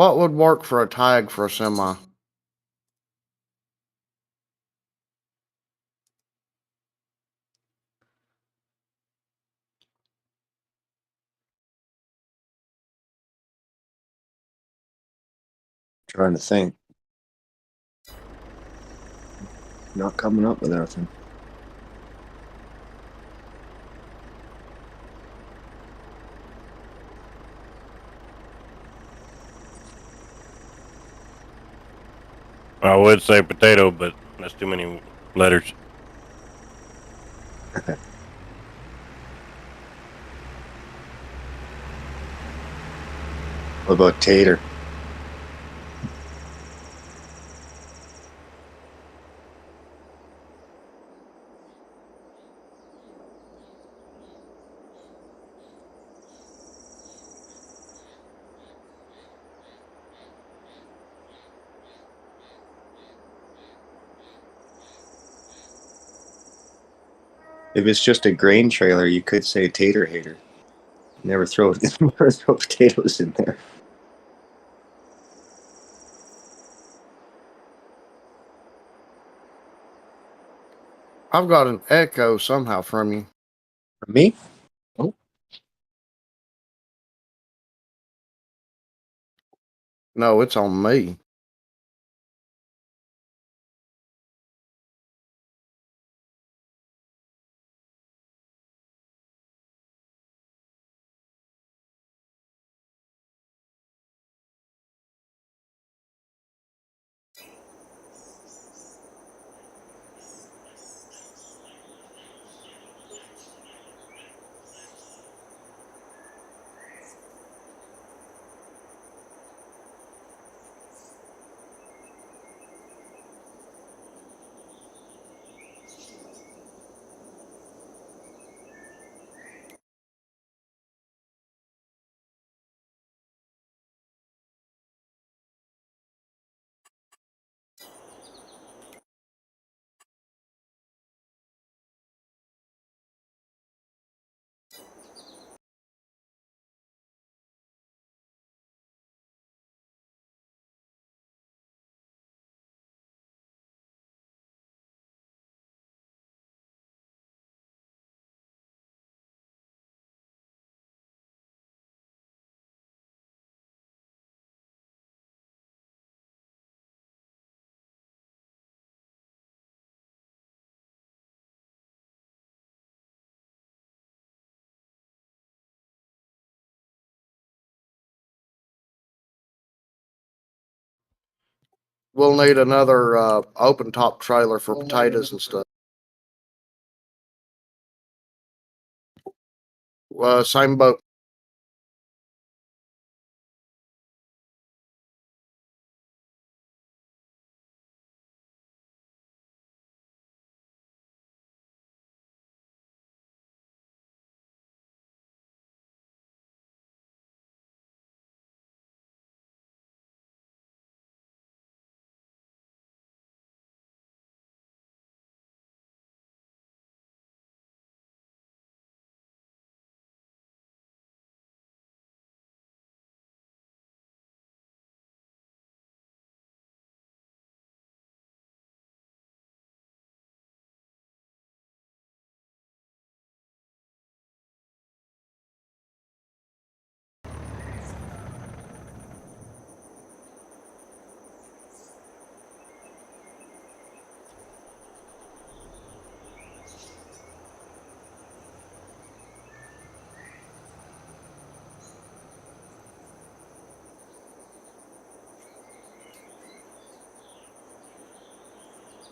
What would work for a tag for a semi? Trying to think. Not coming up with anything. I would say potato, but that's too many letters. What about tater? If it's just a grain trailer, you could say tater hater. Never throw potatoes in there. I've got an echo somehow from you. For me? Oh, No, it's on me. We'll need another open top trailer for potatoes and stuff. Same boat.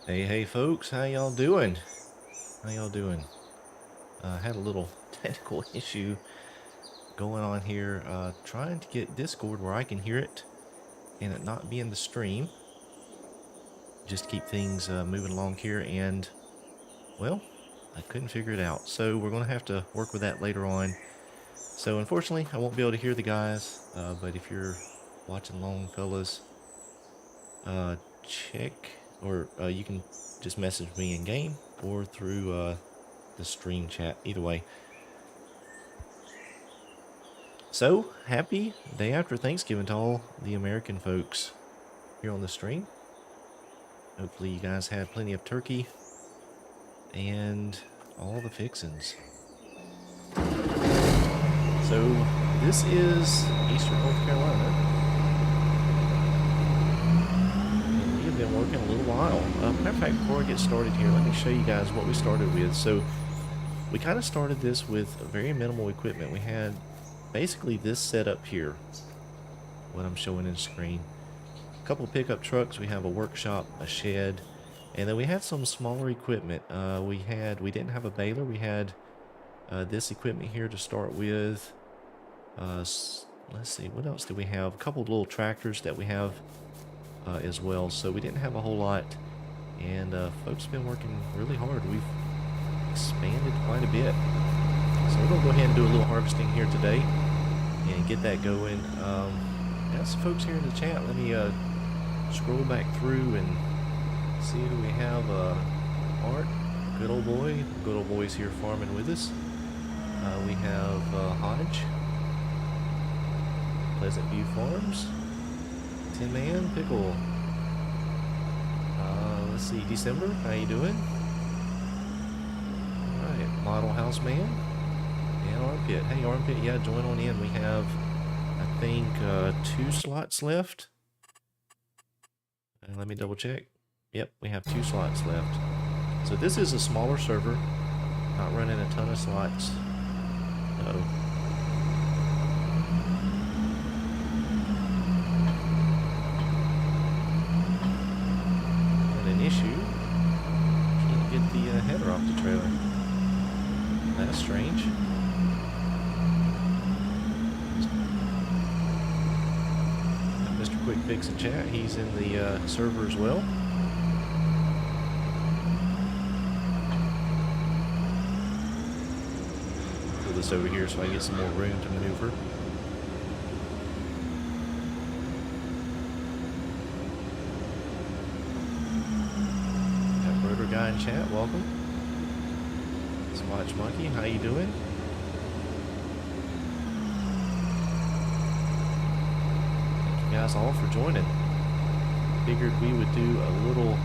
Hey folks, how y'all doing? How y'all doing? Had a little technical issue going on here, trying to get Discord where I can hear it and it not be in the stream. Just to keep things moving along here, and well, I couldn't figure it out. So we're gonna have to work with that later on. So unfortunately, I won't be able to hear the guys, but if you're watching along, fellas, check, or you can just message me in game or through the stream chat. Either way. So, happy day after Thanksgiving to all the American folks here on the stream. Hopefully you guys had plenty of turkey and all the fixins. So, this is Eastern North Carolina. And we have been working a little while. Matter of fact, before I get started here, let me show you guys what we started with. So, we kind of started this with very minimal equipment. We had basically this setup here, what I'm showing in the screen. A couple pickup trucks, we have a workshop, a shed, and then we had some smaller equipment. We didn't have a baler. We had this equipment here to start with. Let's see, what else do we have? A couple little tractors that we have as well. So we didn't have a whole lot, and folks have been working really hard. We've expanded quite a bit. So we're gonna go ahead and do a little harvesting here today and get that going. Got some folks here in the chat. Let me scroll back through and see who we have. Art, good old boy. Good old boy's here farming with us. We have Hodge, Pleasant View Farms, Tin Man, Pickle. Let's see, December, how you doing? Alright, Model House Man, and Armpit. Hey Armpit, yeah, join on in. We have, I think, 2 slots left. Let me double check. Yep, we have 2 slots left. So this is a smaller server, not running a ton of slots. Uh-oh. And an issue. Can't get the header off the trailer. That's strange. Mr. Quick Fix in chat, he's in the server as well. Put this over here so I get some more room to maneuver. Got Rotor Guy in chat, welcome. Swatch Monkey, how you doing? Thank you guys all for joining. Figured we would do a little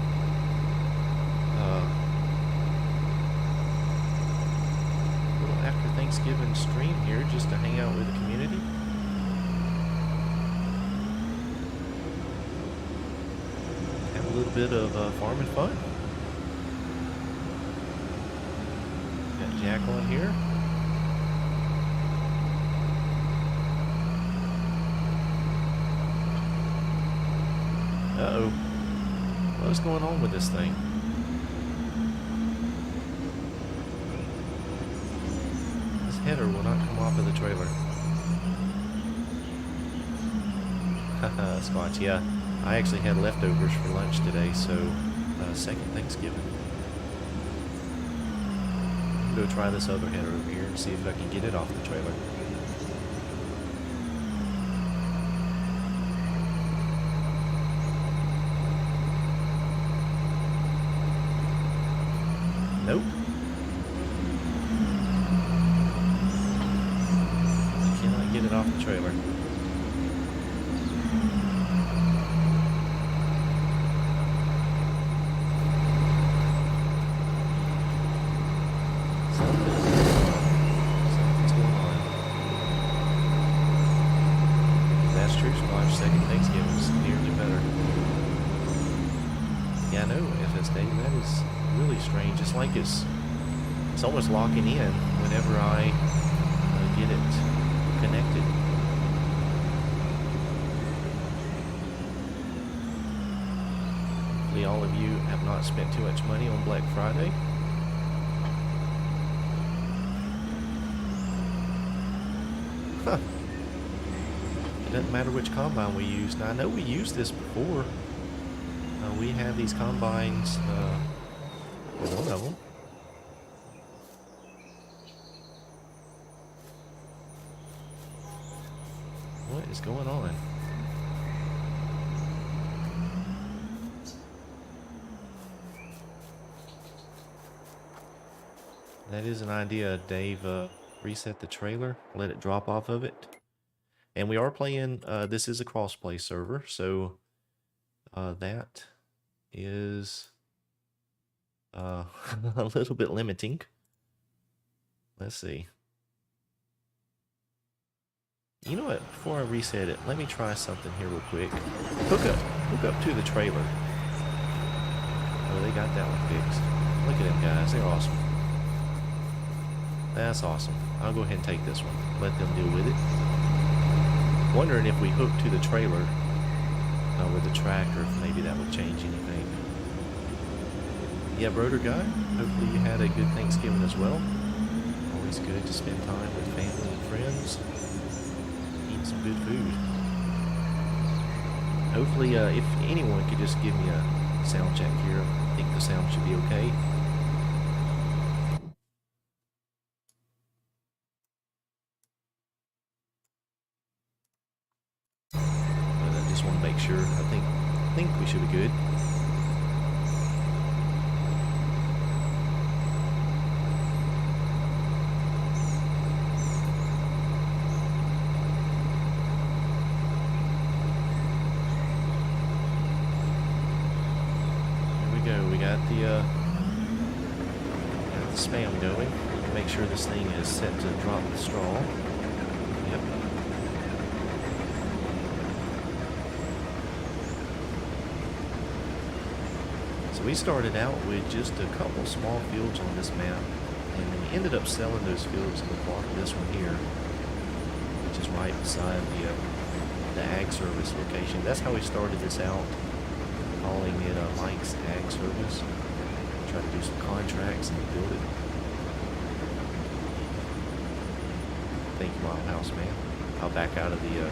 after Thanksgiving stream here just to hang out with the community. Have a little bit of farming fun. Got Jack on here. Uh-oh. What's going on with this thing? This header will not come off of the trailer. Haha, Squatch, yeah. I actually had leftovers for lunch today, so second Thanksgiving. I'm gonna go try this other header over here and see if I can get it off the trailer. Nope. Cannot get it off the trailer. Something's going on. That's true, Squash. Second Thanksgiving's nearly better. Yeah, I know, FSD. That is really strange. It's like it's almost locking in whenever I get it connected. Hopefully all of you have not spent too much money on Black Friday. Huh. It doesn't matter which combine we use. Now I know we used this before. We have these combines, one of them. What is going on? That is an idea, Dave. Reset the trailer, let it drop off of it. And we are playing, this is a crossplay server, so that is a little bit limiting. Let's see. You know what? Before I reset it, let me try something here real quick. Hook up to the trailer. Oh, they got that one fixed. Look at them guys. They're awesome. That's awesome. I'll go ahead and take this one. Let them deal with it. Wondering if we hook to the trailer with the tractor, if maybe that would change anything. Yeah, Broder guy. Hopefully you had a good Thanksgiving as well. Always good to spend time with family and friends. Eat some good food. Hopefully, if anyone could just give me a sound check here. I think the sound should be okay. But I just want to make sure. I think we should be good. We got the spam going. Make sure this thing is set to drop the straw. Yep. So we started out with just a couple small fields on this map, and then we ended up selling those fields and we bought this one here, which is right beside the ag service location. That's how we started this out, calling it Mike's Ag Service. Try to do some contracts and build it. Thank you, Wild House Man. I'll back out of the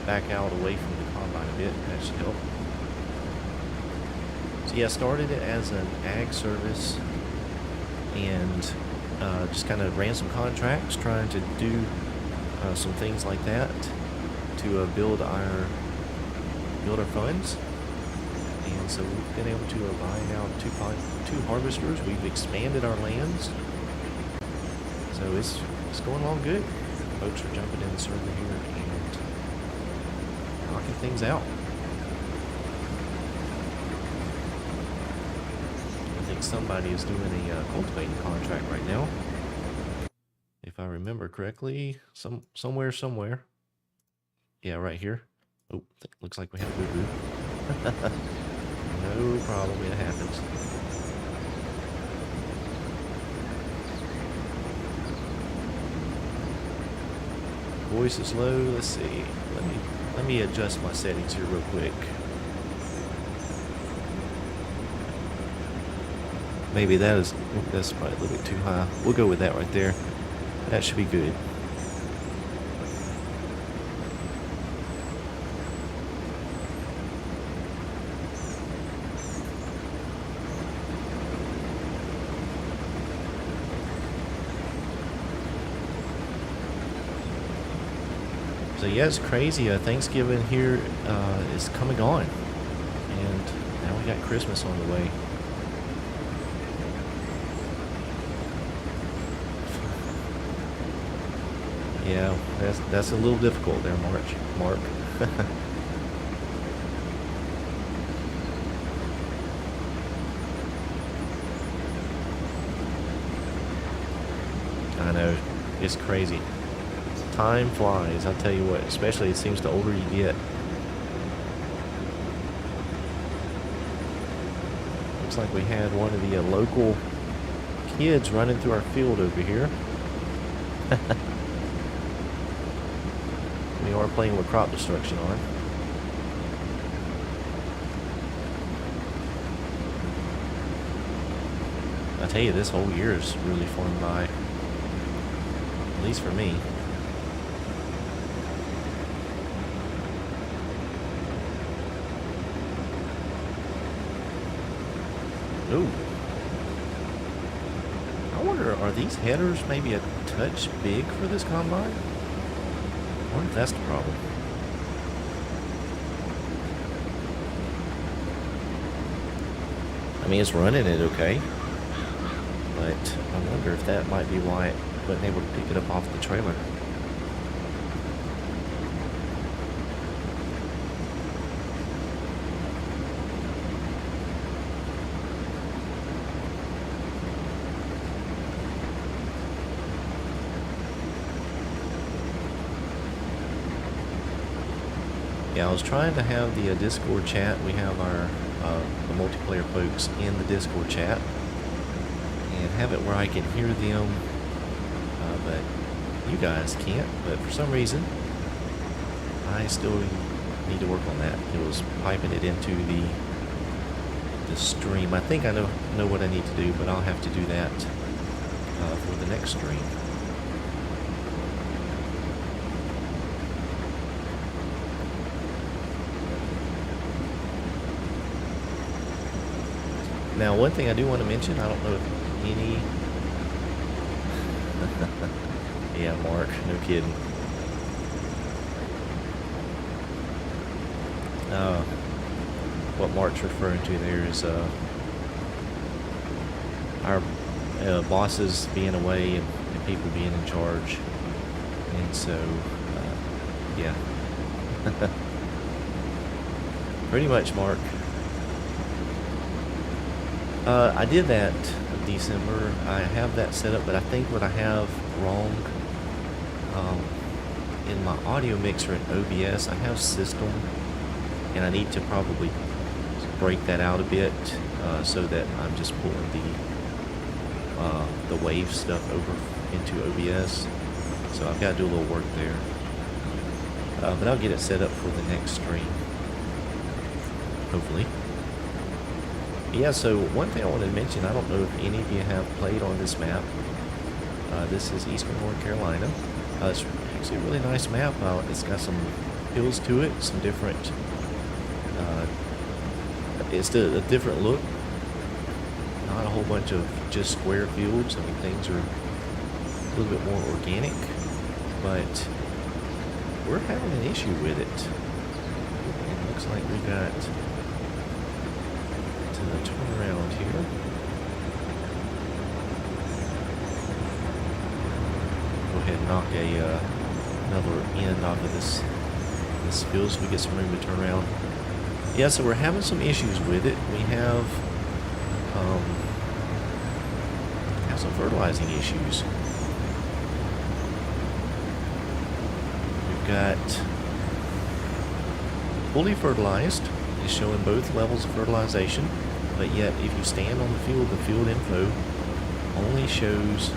back out away from the combine a bit. That should help. So yeah, started it as an ag service and just kind of ran some contracts, trying to do some things like that to build our funds. And so we've been able to buy now two harvesters. We've expanded our lands, so it's going along good. Folks are jumping in the server here and knocking things out. I think somebody is doing a cultivating contract right now, if I remember correctly. Somewhere. Yeah, right here. Oh, looks like we have boo-boo. No problem, it happens. Voice is low. Let's see. Let me adjust my settings here real quick. Maybe that's probably a little bit too high. We'll go with that right there. That should be good. So yeah, it's crazy. Thanksgiving here is coming on, and now we got Christmas on the way. Yeah, that's a little difficult there, Mark. I know, it's crazy. Time flies, I'll tell you what, especially it seems the older you get. Looks like we had one of the local kids running through our field over here. We are playing with crop destruction on. I tell you, this whole year is really flown by. At least for me. Ooh. I wonder, are these headers maybe a touch big for this combine? I wonder if that's the problem. I mean, it's running it okay, but I wonder if that might be why it wasn't able to pick it up off the trailer. Yeah, I was trying to have the Discord chat. We have our the multiplayer folks in the Discord chat, and have it where I can hear them, but you guys can't. But for some reason, I still need to work on that. It was piping it into the stream. I think I know what I need to do, but I'll have to do that for the next stream. Now, one thing I do want to mention, I don't know if any... yeah, Mark, no kidding. What Mark's referring to there is our bosses being away and people being in charge. And so, yeah. Pretty much, Mark. I did that in December. I have that set up, but I think what I have wrong in my audio mixer in OBS, I have system, and I need to probably break that out a bit so that I'm just pulling the wave stuff over into OBS. So I've got to do a little work there. But I'll get it set up for the next stream, hopefully. Yeah, so one thing I wanted to mention, I don't know if any of you have played on this map. This is Eastern North Carolina. It's actually a really nice map. It's got some hills to it, some different... it's a different look. Not a whole bunch of just square fields. I mean, things are a little bit more organic. But we're having an issue with it. It looks like we got... the turnaround here. Go ahead and knock another end off of this field so we get some room to turn around. Yeah, so we're having some issues with it. We have some fertilizing issues. We've got fully fertilized. Is showing both levels of fertilization, but yet if you stand on the field info only shows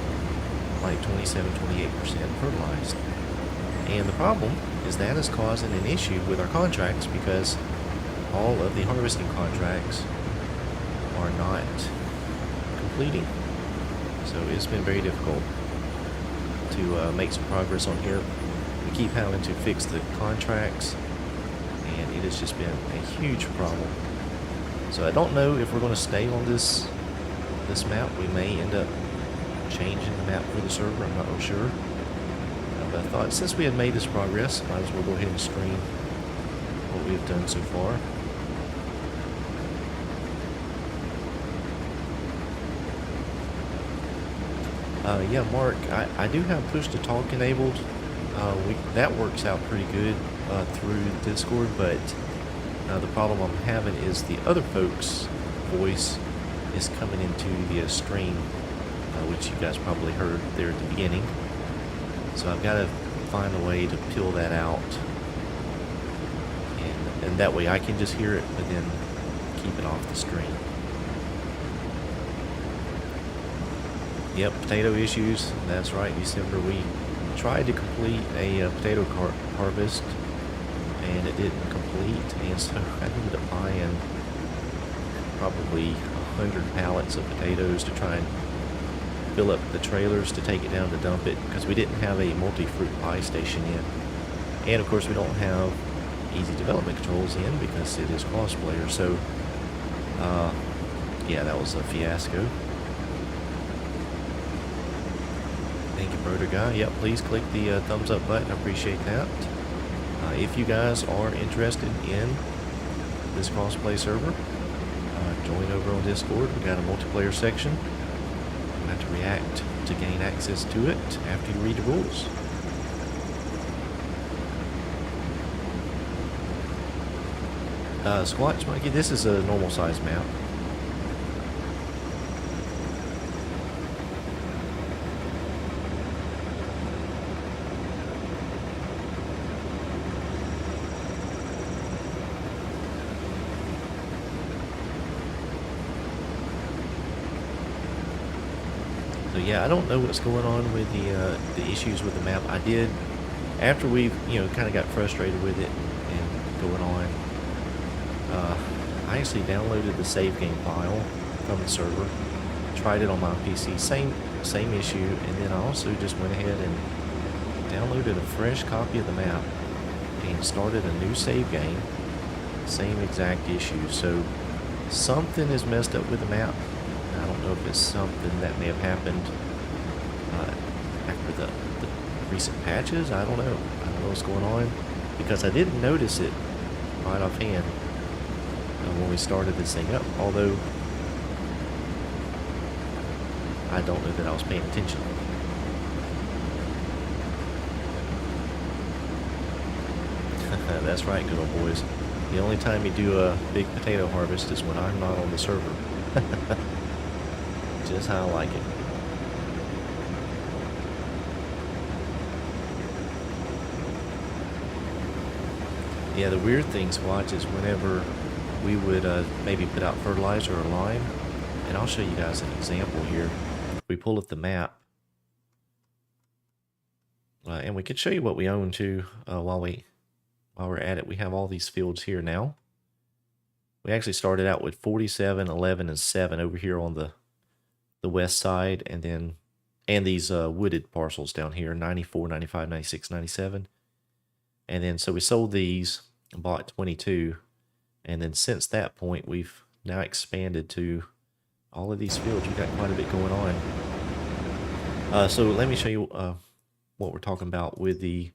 like 27-28% fertilized. And the problem is that is causing an issue with our contracts because all of the harvesting contracts are not completing. So it's been very difficult to make some progress on here. We keep having to fix the contracts, and it has just been a huge problem. So I don't know if we're going to stay on this map. We may end up changing the map for the server. I'm not real sure. But I thought since we had made this progress, might as well go ahead and stream what we've done so far. Yeah, Mark, I do have push to talk enabled. That works out pretty good through Discord, but the problem I'm having is the other folks' voice is coming into the stream, which you guys probably heard there at the beginning. So I've got to find a way to peel that out, and that way I can just hear it, but then keep it off the stream. Yep, potato issues. That's right, December we tried to complete a potato harvest, and it didn't complete, and so I ended up buying probably 100 pallets of potatoes to try and fill up the trailers to take it down to dump it, because we didn't have a multi-fruit pie station yet. And of course we don't have easy development controls in because it is cross-player. So yeah, that was a fiasco. Thank you, Murder Guy. Yep, please click the thumbs up button. I appreciate that. If you guys are interested in this crossplay server, join over on Discord. We got a multiplayer section. You have to react to gain access to it after you read the rules. Squatch Monkey, this is a normal size map. Yeah, I don't know what's going on with the issues with the map. I did, after we've, kind of got frustrated with it and going on, I actually downloaded the save game file from the server, tried it on my PC, same issue, and then I also just went ahead and downloaded a fresh copy of the map and started a new save game, same exact issue. So something is messed up with the map. I don't know if it's something that may have happened after the recent patches. I don't know what's going on, because I didn't notice it right offhand when we started this thing up, although I don't know that I was paying attention. That's right, good old boys. The only time you do a big potato harvest is when I'm not on the server. Just how I like it. Yeah, the weird thing, Squatch, is whenever we would maybe put out fertilizer or lime, and I'll show you guys an example here. We pull up the map, and we could show you what we own too while we're at it. We have all these fields here now. We actually started out with 47, 11, and 7 over here on the west side, and these wooded parcels down here, 94, 95, 96, 97. And then so we sold these and bought 22, and then since that point we've now expanded to all of these fields. We've got quite a bit going on. So let me show you what we're talking about with the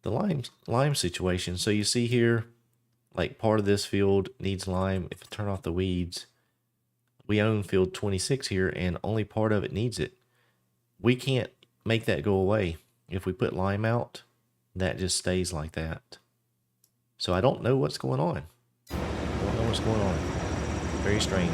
lime situation. So you see here, like, part of this field needs lime. If I turn off the weeds, we own field 26 here, and only part of it needs it. We can't make that go away. If we put lime out, that just stays like that. So I don't know what's going on. Don't know what's going on. Very strange.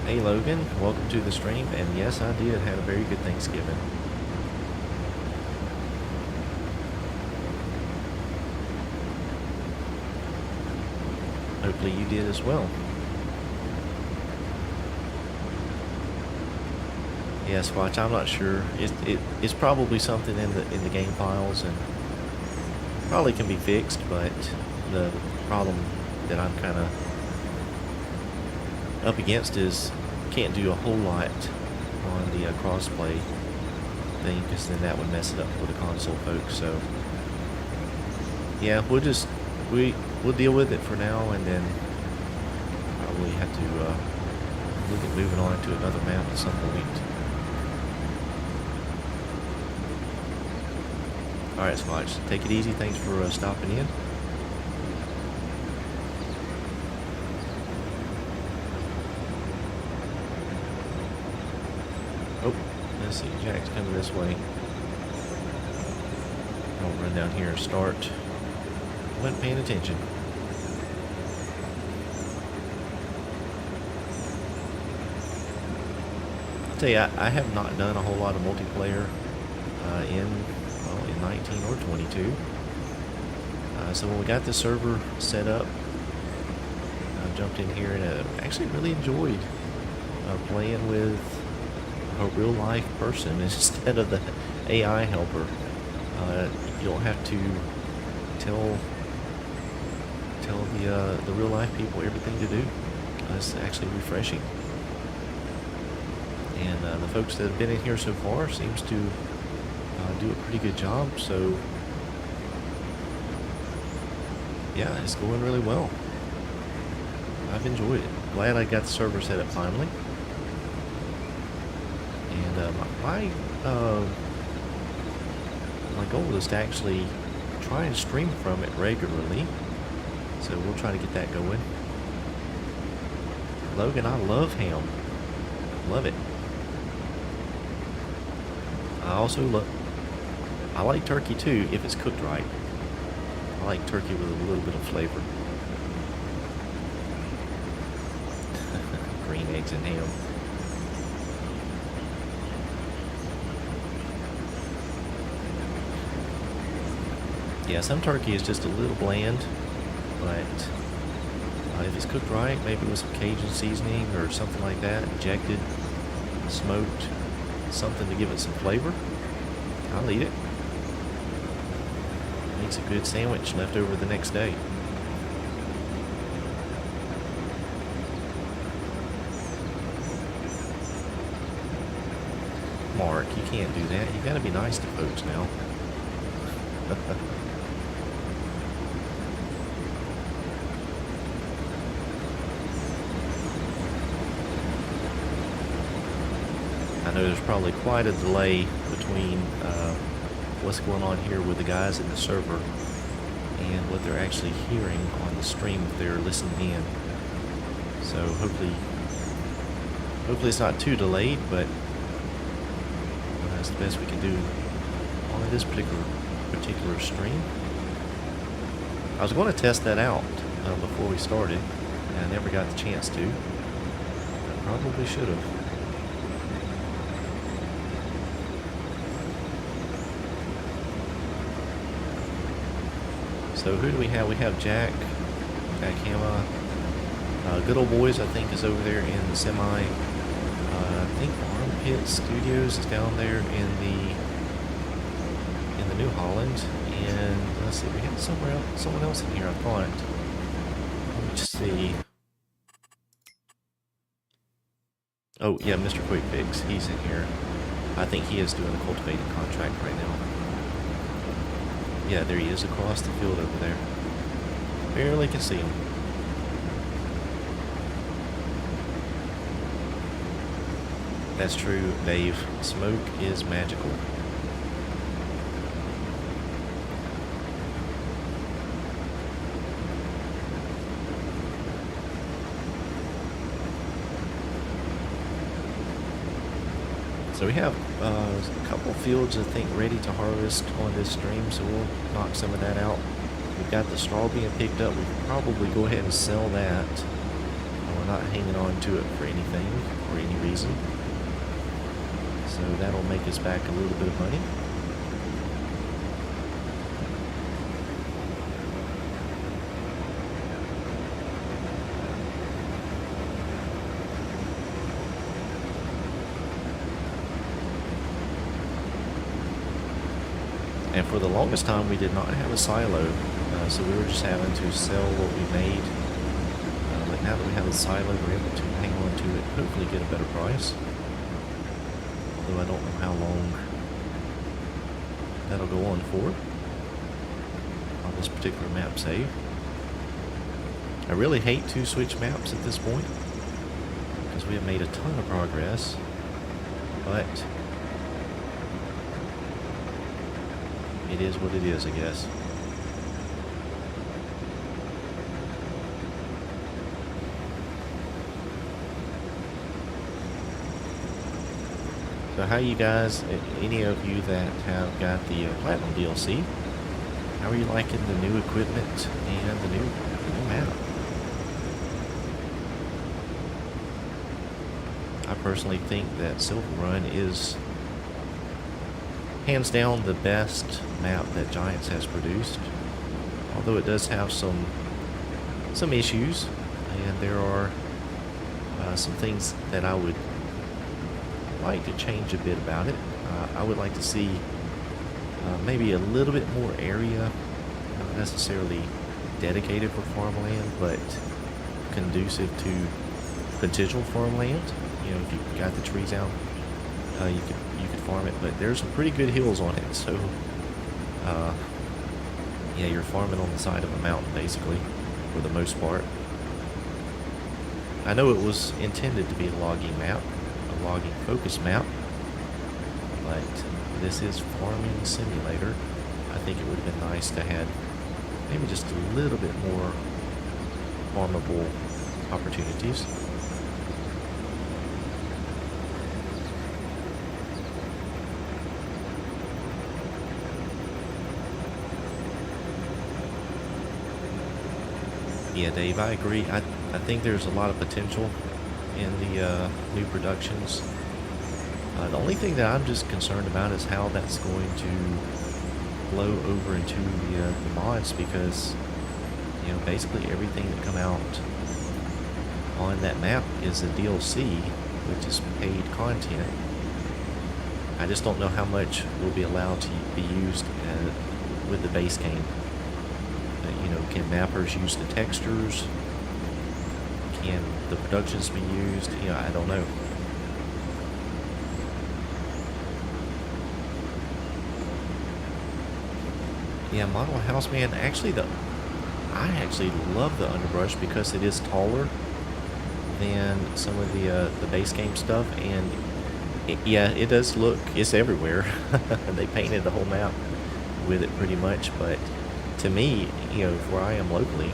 Hey Logan, welcome to the stream, and yes, I did have a very good Thanksgiving. Hopefully you did as well. Yes, Watch, I'm not sure. It's probably something in the game files, and probably can be fixed, but the problem that I'm kind of up against is can't do a whole lot on the crossplay thing, because then that would mess it up for the console folks. So yeah, we'll deal with it for now, and then probably have to look at moving on to another map at some point. Alright, Smudge, take it easy. Thanks for stopping in. Oh, let's see, Jack's coming this way. I'll run down here and start. Wasn't paying attention. I'll tell you, I have not done a whole lot of multiplayer in 19 or 22. So when we got the server set up, I jumped in here and actually really enjoyed playing with a real life person instead of the AI helper. You don't have to tell the real life people everything to do. It's actually refreshing. And the folks that have been in here so far seems to do a pretty good job. So yeah, it's going really well. I've enjoyed it. Glad I got the server set up finally. And my goal is to actually try and stream from it regularly. So we'll try to get that going. Logan, I love ham. Love it. I like turkey too, if it's cooked right. I like turkey with a little bit of flavor. green eggs and ham. Yeah, some turkey is just a little bland, but if it's cooked right, maybe with some Cajun seasoning or something like that, injected, smoked, something to give it some flavor, I'll eat it. Makes a good sandwich left over the next day. Mark, you can't do that. You gotta be nice to folks now. I know there's probably quite a delay between what's going on here with the guys in the server and what they're actually hearing on the stream if they're listening in. So hopefully it's not too delayed, but that's the best we can do on this particular stream. I was going to test that out before we started, and I never got the chance to. I probably should have. So who do we have? We have Jack, Kama, Good Old Boys, I think, is over there in the semi. I think Armpit Studios is down there in the New Holland. And let's see, we have someone else in here, I thought. Let me just see. Oh yeah, Mr. Quick Fix, he's in here. I think he is doing a cultivating contract right now. Yeah, there he is across the field over there. Barely can see him. That's true, Dave. Smoke is magical. So we have a couple fields, I think, ready to harvest on this stream, so we'll knock some of that out. We've got the straw being picked up. We can probably go ahead and sell that. We're not hanging on to it for anything, or any reason. So that'll make us back a little bit of money. And for the longest time, we did not have a silo, so we were just having to sell what we made. But now that we have a silo, we're able to hang on to it, hopefully get a better price. Although I don't know how long that'll go on for on this particular map save. I really hate to switch maps at this point, because we have made a ton of progress, but it is what it is, I guess. So how you guys, any of you that have got the Platinum DLC, how are you liking the new equipment and the new map? I personally think that Silver Run is hands down the best map that Giants has produced, although it does have some issues, and there are some things that I would like to change a bit about it. I would like to see maybe a little bit more area, not necessarily dedicated for farmland, but conducive to potential farmland. You know, if you got the trees out, you could farm it, but there's some pretty good hills on it, so yeah, you're farming on the side of a mountain basically for the most part. I know it was intended to be a logging map, a logging focus map, but this is Farming Simulator. I think it would have been nice to have maybe just a little bit more farmable opportunities. Yeah, Dave, I agree. I think there's a lot of potential in the new productions. The only thing that I'm just concerned about is how that's going to flow over into the mods, because you know, basically everything that come out on that map is a DLC, which is paid content. I just don't know how much will be allowed to be used with the base game. You know, can mappers use the textures? Can the productions be used? You know, I don't know. Yeah, Model House, man, actually I actually love the underbrush because it is taller than some of the base game stuff, and yeah, it does look, it's everywhere. They painted the whole map with it pretty much, but to me, you know, where I am locally,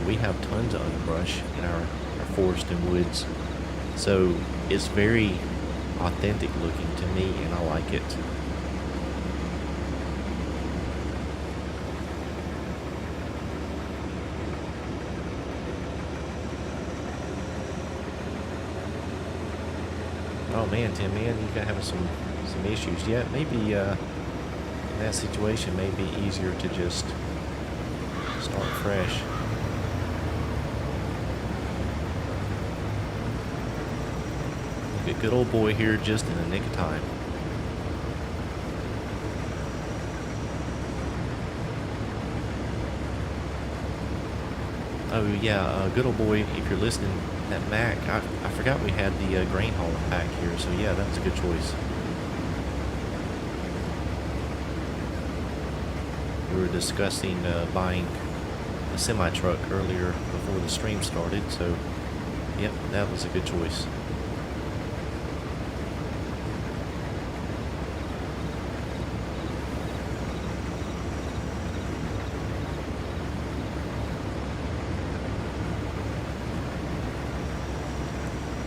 we have tons of underbrush in our forest and woods, so it's very authentic looking to me, and I like it. Oh man, Tim, man, you got having some issues. Yeah, maybe in that situation, maybe easier to just start fresh. Look at good old boy here, just in the nick of time. Oh yeah, good old boy, if you're listening, that Mac, I forgot we had the grain hauler pack here, so yeah, that's a good choice. We were discussing buying a semi-truck earlier before the stream started, so yep, that was a good choice.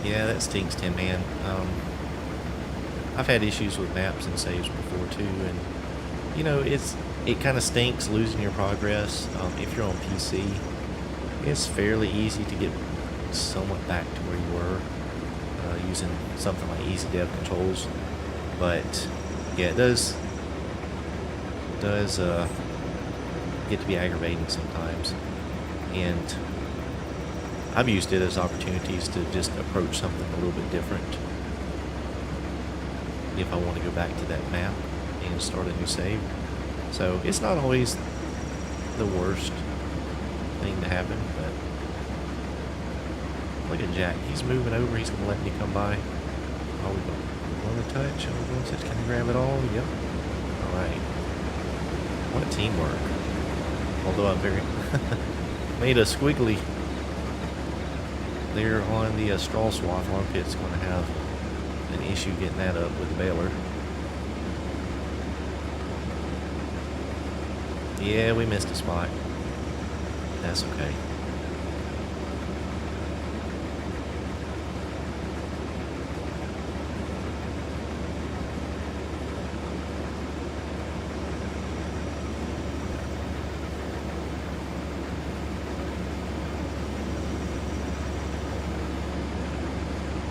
Yeah, that stinks, Tim, man. I've had issues with maps and saves before too, and you know, it kind of stinks losing your progress. If you're on PC, it's fairly easy to get somewhat back to where you were using something like easy dev controls, but yeah, it does get to be aggravating sometimes, and I've used it as opportunities to just approach something a little bit different if I want to go back to that map and start a new save. So it's not always the worst thing to happen, but look at Jack. He's moving over. He's going to let me come by. Oh, we're going to touch. Oh, we're going to touch. Can you grab it all? Yep. All right. What teamwork. Although I'm very... made a squiggly there on the straw swath. Armpit's going to have an issue getting that up with the baler. Yeah, we missed a spot. That's okay.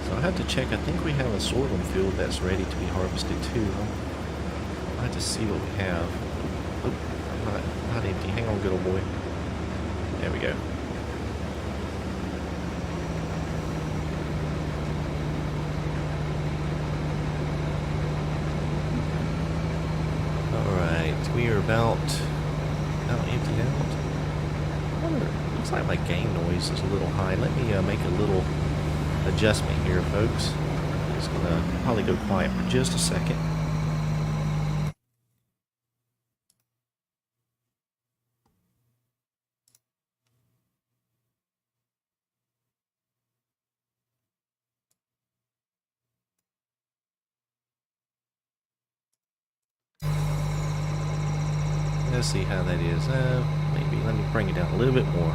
So I have to check. I think we have a sorghum field that's ready to be harvested too. I'll have to see what we have. Oh, not empty. Hang on, good old boy. There we go. Alright, we are about emptied out. Looks like my game noise is a little high. Let me make a little adjustment here, folks. I'm just going to probably go quiet for just a second. Let's see how that is. Maybe let me bring it down a little bit more.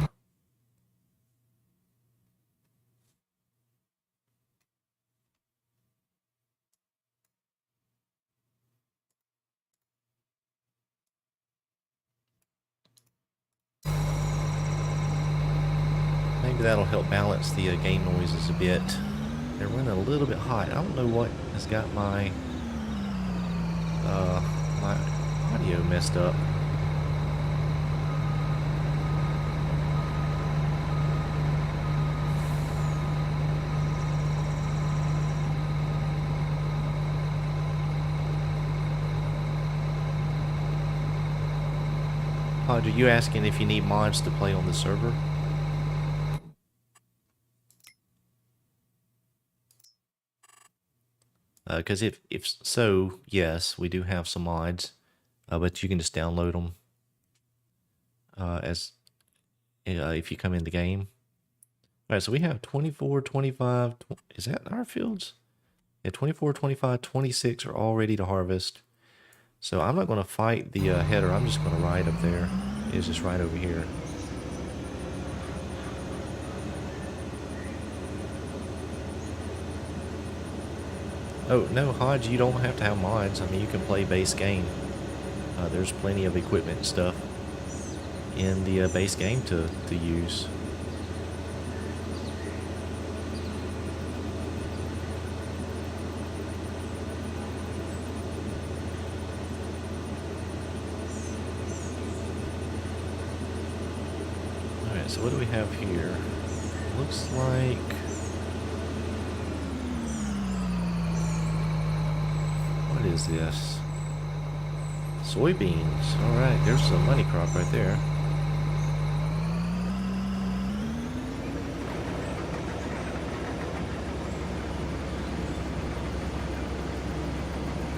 Maybe that'll help balance the game noises a bit. they're running a little bit hot. I don't know what has got my my audio messed up. Are you asking if you need mods to play on the server? Because if so, yes, we do have some mods, but you can just download them as if you come in the game. All right, so we have 24, 25. Is that our fields? Yeah, 24, 25, 26 are all ready to harvest. So I'm not going to fight the header. I'm just going to ride up there. It's just right over here. Oh, no, Hodge, you don't have to have mods. I mean, you can play base game. There's plenty of equipment and stuff in the base game to use. Alright, so what do we have here? Looks like... What is this? Soybeans. Alright, there's some money crop right there.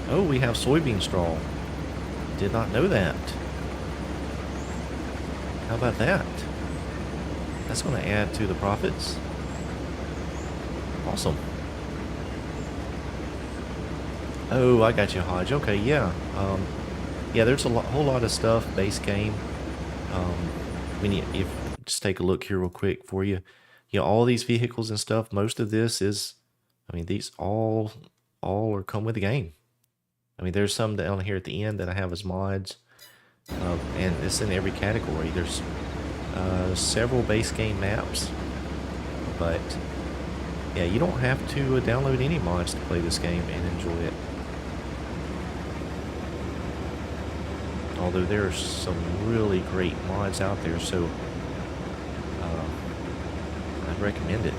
Oh, we have soybean straw. Did not know that. How about that? That's going to add to the profits. Awesome. Oh, I got you, Hodge. Okay, yeah. Yeah, there's a whole lot of stuff, base game. Just take a look here real quick for you. You know, all these vehicles and stuff, most of this is, I mean, these all are come with the game. I mean, there's some down here at the end that I have as mods. And it's in every category. There's several base game maps. But, yeah, you don't have to download any mods to play this game and enjoy it. Although there's some really great mods out there, so I'd recommend it.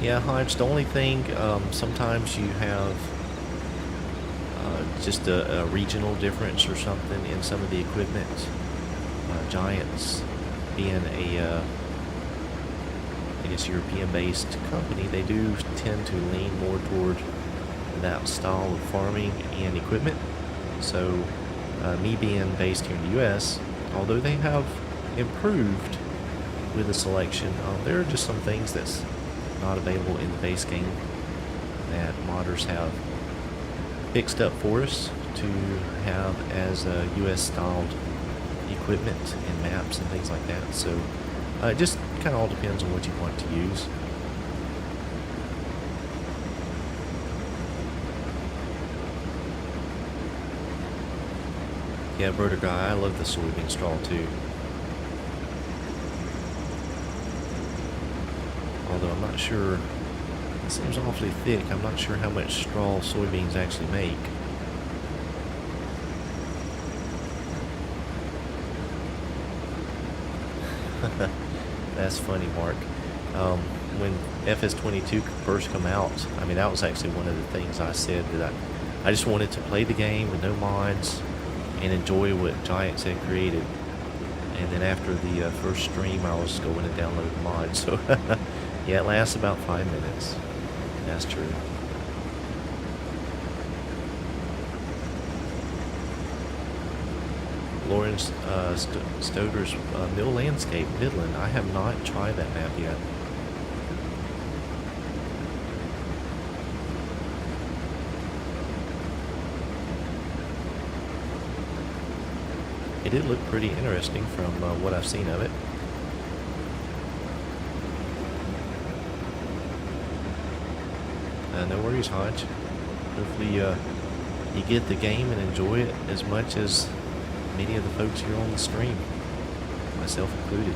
Yeah, Hodge, the only thing, sometimes you have just a regional difference or something in some of the equipment. Giants being a, I guess, European-based company, they do tend to lean more toward that style of farming and equipment. So, me being based here in the U.S., although they have improved with the selection, there are just some things that's not available in the base game that modders have fixed up for us to have as US styled equipment and maps and things like that. So it just kind of all depends on what you want to use. Yeah, Birder Guy, I love the soybean straw too. Although I'm not sure, it seems awfully thick. I'm not sure how much straw soybeans actually make. That's funny, Mark. When FS22 first come out, I mean, that was actually one of the things I said, that I just wanted to play the game with no mods and enjoy what Giants had created. And then after the first stream, I was going to download the mods. So yeah, it lasts about 5 minutes. That's true. Lawrence Stoder's Mill Landscape, Midland. I have not tried that map yet. It did look pretty interesting from what I've seen of it. No worries, Hodge. Hopefully you get the game and enjoy it as much as many of the folks here on the stream, myself included.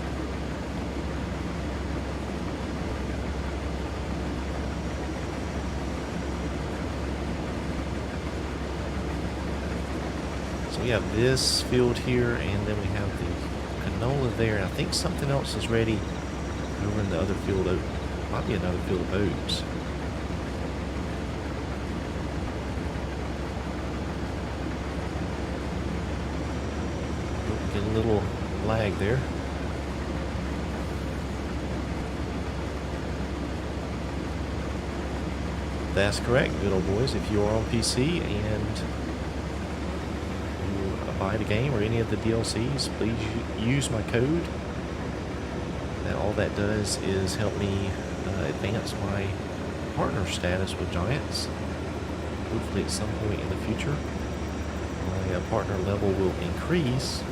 So we have this field here, and then we have the canola there, and I think something else is ready over in the other field. Might be another field of oats. Get a little lag there. That's correct, good old boys. If you are on PC and you buy the game or any of the DLCs, please use my code. All that does is help me advance my partner status with Giants. Hopefully at some point in the future, my partner level will increase,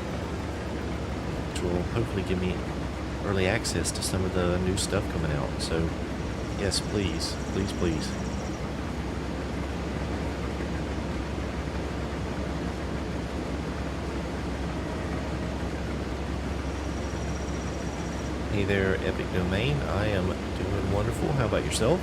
which will hopefully give me early access to some of the new stuff coming out. So yes, please, please, please. Hey there, Epic Domain. I am doing wonderful. How about yourself?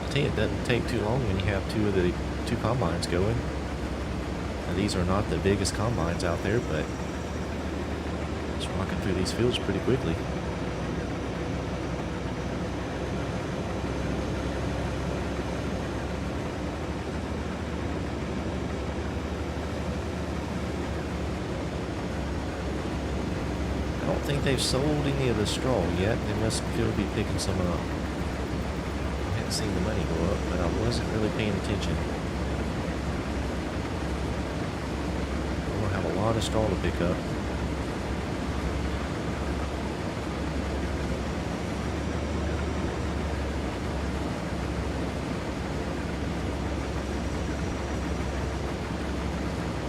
I tell you, it doesn't take too long when you have two combines going. Now, these are not the biggest combines out there, but walking through these fields pretty quickly. I don't think they've sold any of the straw yet. They must still be picking some up. I hadn't seen the money go up, but I wasn't really paying attention. We'll have a lot of straw to pick up.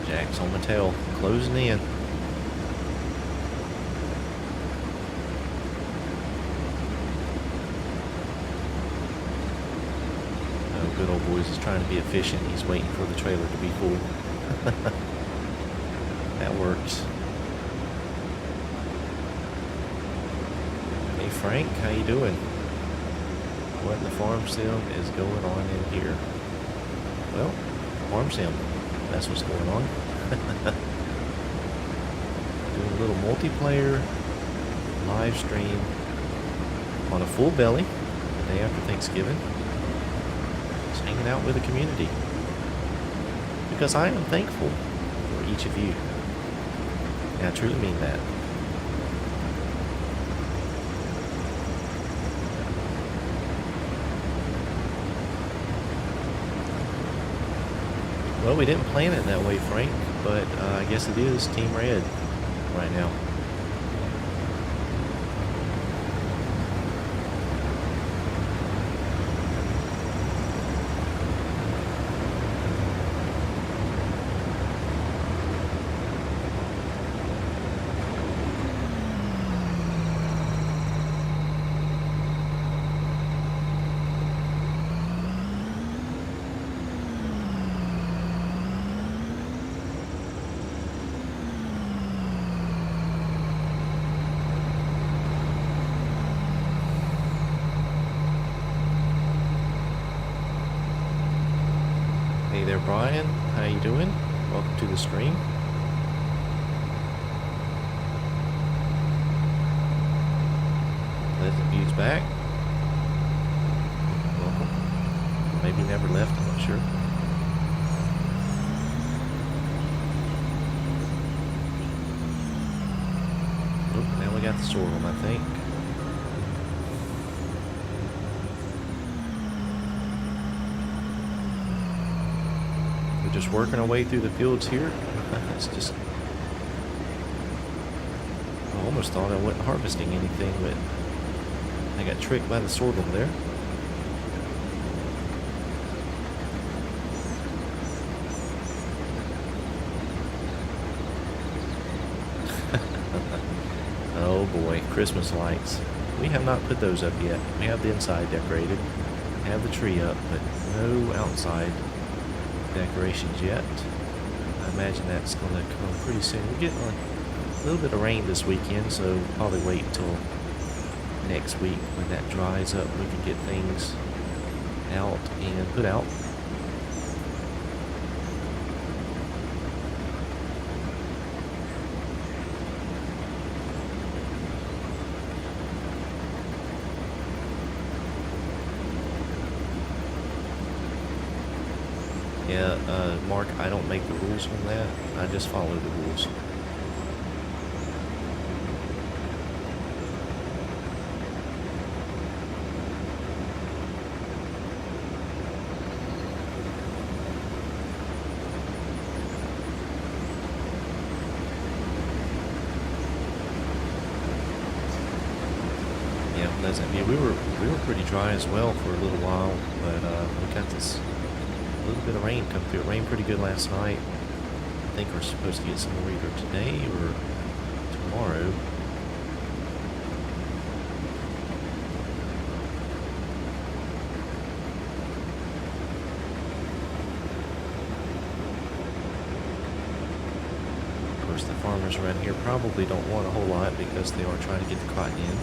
Jack's on my tail, closing in. Oh, good old boys is trying to be efficient. He's waiting for the trailer to be full. That works. Hey Frank, how you doing? What in the farm sim is going on in here? Well, farm sim. That's what's going on. Doing a little multiplayer live stream on a full belly the day after Thanksgiving. Just hanging out with the community. Because I am thankful for each of you. And I truly mean that. Well, we didn't plan it that way, Frank, but I guess it is Team Red right now. Hey there, Brian. How you doing? Welcome to the stream. Pleasant View's back. Welcome. Maybe never left, I'm not sure. Oh, now we got the sorghum, I think. Just working our way through the fields here. It's just, I almost thought I wasn't harvesting anything, but I got tricked by the sorghum there. Christmas lights. We have not put those up yet. We have the inside decorated, have the tree up, but no outside decorations yet. I imagine that's going to come pretty soon. We're getting a little bit of rain this weekend, so we'll probably wait until next week when that dries up. We can get things out and put out. Yeah, Mark, I don't make the rules on that. I just follow the rules. Yeah, Pleasant View. We were pretty dry as well for a little while, but we got this little bit of rain come through. It rained pretty good last night. I think we're supposed to get some more either today or tomorrow. Of course, the farmers around here probably don't want a whole lot because they are trying to get the cotton in.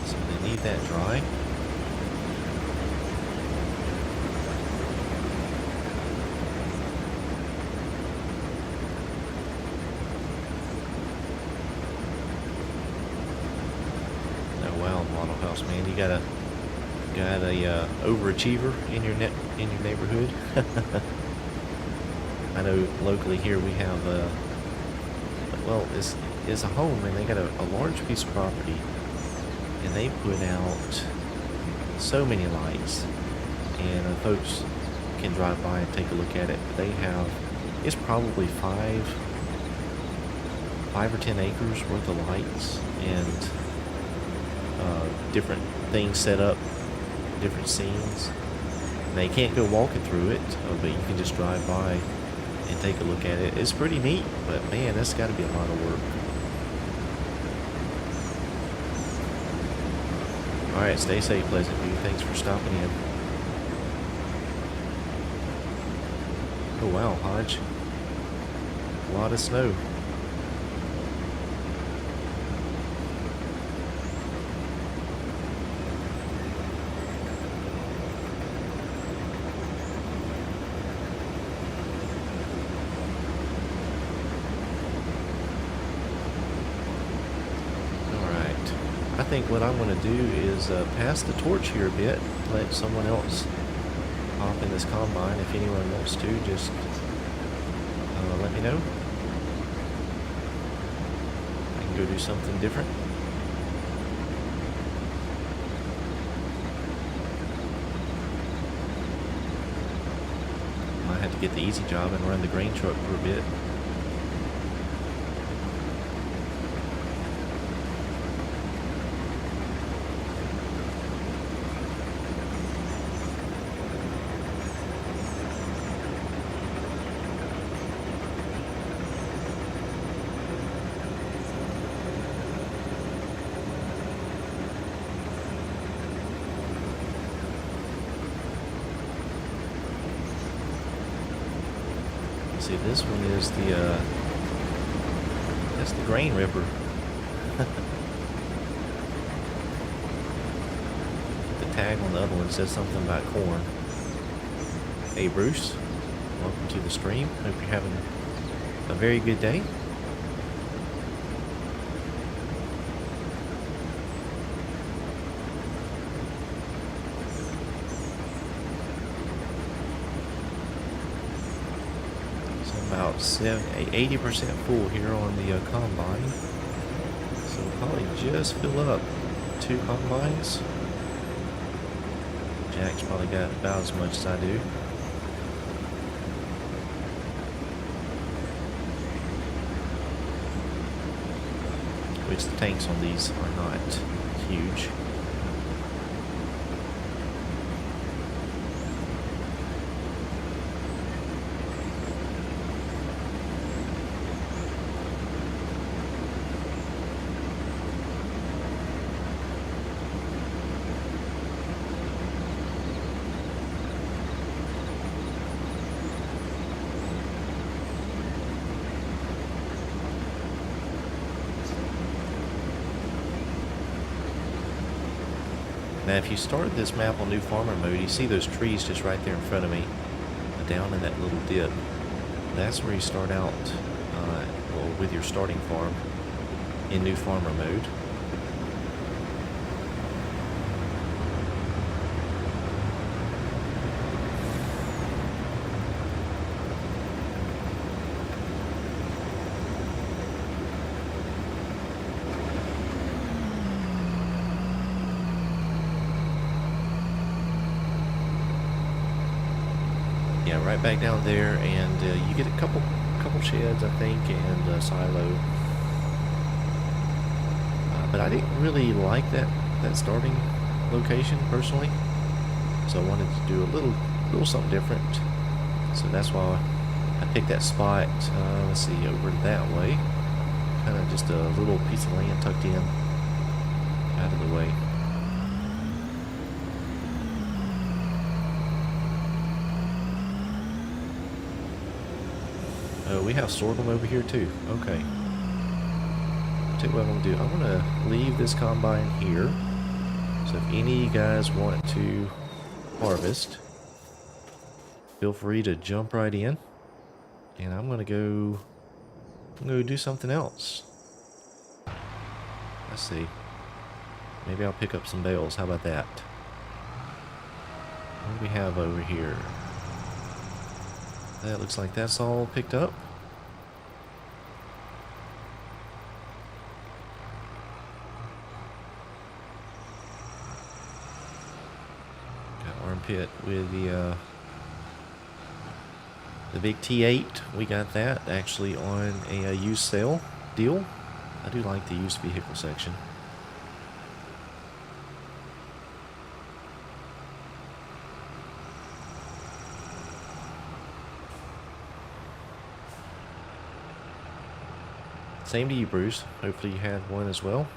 So they need that dry. Man, you got a overachiever in your neighborhood. I know locally here we have well, it's a home, and they got a large piece of property, and they put out so many lights, and folks can drive by and take a look at it. They have, it's probably 5 or 10 acres worth of lights, and different things set up, different scenes. Now you can't go walking through it, but you can just drive by and take a look at it. It's pretty neat, but man, that's got to be a lot of work. Alright, stay safe, Pleasant View. Thanks for stopping in. Oh wow, Hodge. A lot of snow. I think what I'm going to do is pass the torch here a bit, let someone else hop in this combine. If anyone wants to, just let me know. I can go do something different. Might have to get the easy job and run the grain truck for a bit. See, this one is the, that's the grain ripper. The tag on the other one says something about corn. Hey Bruce, welcome to the stream. Hope you're having a very good day. About 80% full here on the combine, so we'll probably just fill up 2 combines. Jack's probably got about as much as I do. Which the tanks on these are not huge. Now, if you start this map on new farmer mode, you see those trees just right there in front of me, down in that little dip. That's where you start out, well, with your starting farm in new farmer mode. Yeah, right back down there, and you get a couple sheds, I think, and a silo. But I didn't really like that starting location personally, so I wanted to do a little something different. So that's why I picked that spot. Let's see, over that way, kind of just a little piece of land tucked in, out of the way. Oh, we have sorghum over here too. Okay. Tell you what I'm gonna do. I'm gonna leave this combine here. So if any of you guys want to harvest, feel free to jump right in. And I'm gonna go do something else. Let's see. Maybe I'll pick up some bales. How about that? What do we have over here? That looks like that's all picked up. Got armpit with the big T8. We got that actually on a used sale deal. I do like the used vehicle section. Same to you, Bruce. Hopefully you had one as well.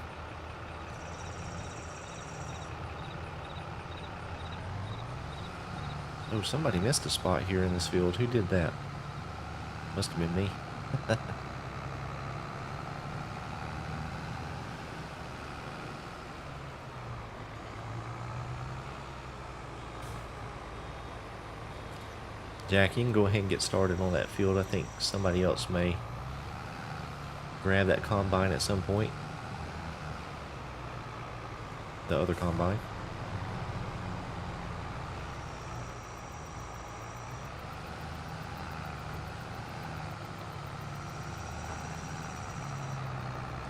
Oh, somebody missed a spot here in this field. Who did that? Must have been me. Jack, you can go ahead and get started on that field. I think somebody else may grab that combine at some point. The other combine.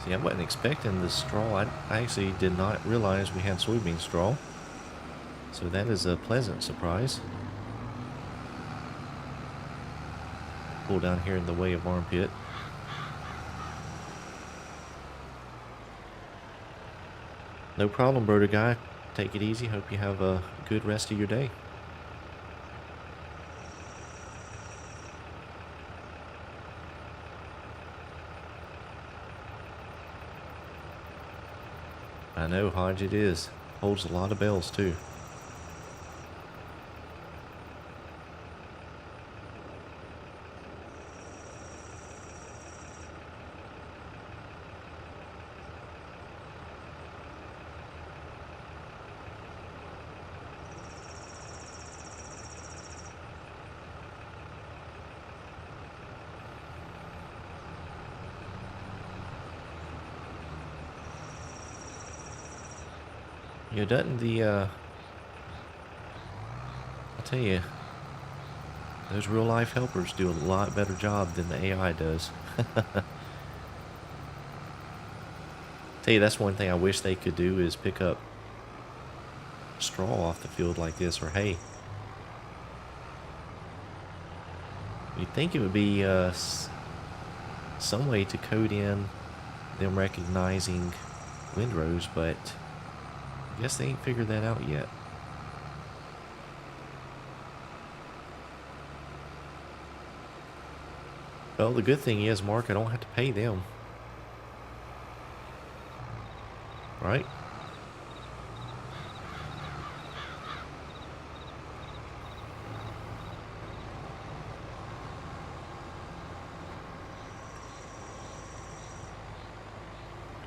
See, I wasn't expecting the straw. I actually did not realize we had soybean straw. So that is a pleasant surprise. Pull down here in the way of armpit. No problem, Broder Guy. Take it easy. Hope you have a good rest of your day. I know, Hodge, it is. Holds a lot of bells, too. You know, doesn't the, I'll tell you, those real life helpers do a lot better job than the AI does. Tell you, that's one thing I wish they could do is pick up straw off the field like this, or hay. You'd think it would be some way to code in them recognizing windrows, but I guess they ain't figured that out yet. Well, the good thing is, Mark, I don't have to pay them. Right?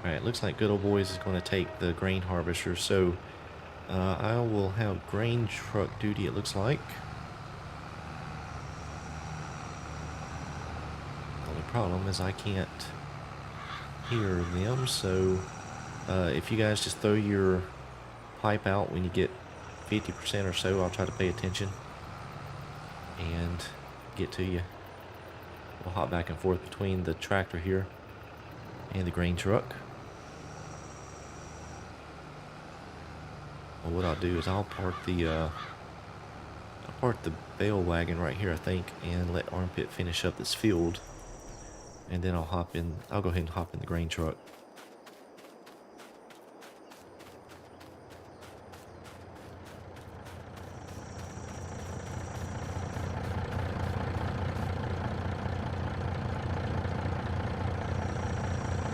Alright, looks like Good Old Boys is going to take the grain harvester. So, I will have grain truck duty, it looks like. The only problem is I can't hear them, so if you guys just throw your pipe out when you get 50% or so, I'll try to pay attention and get to you. We'll hop back and forth between the tractor here and the grain truck. Well, what I'll do is I'll park the bale wagon right here, I think, and let Armpit finish up this field, and then I'll go ahead and hop in the grain truck.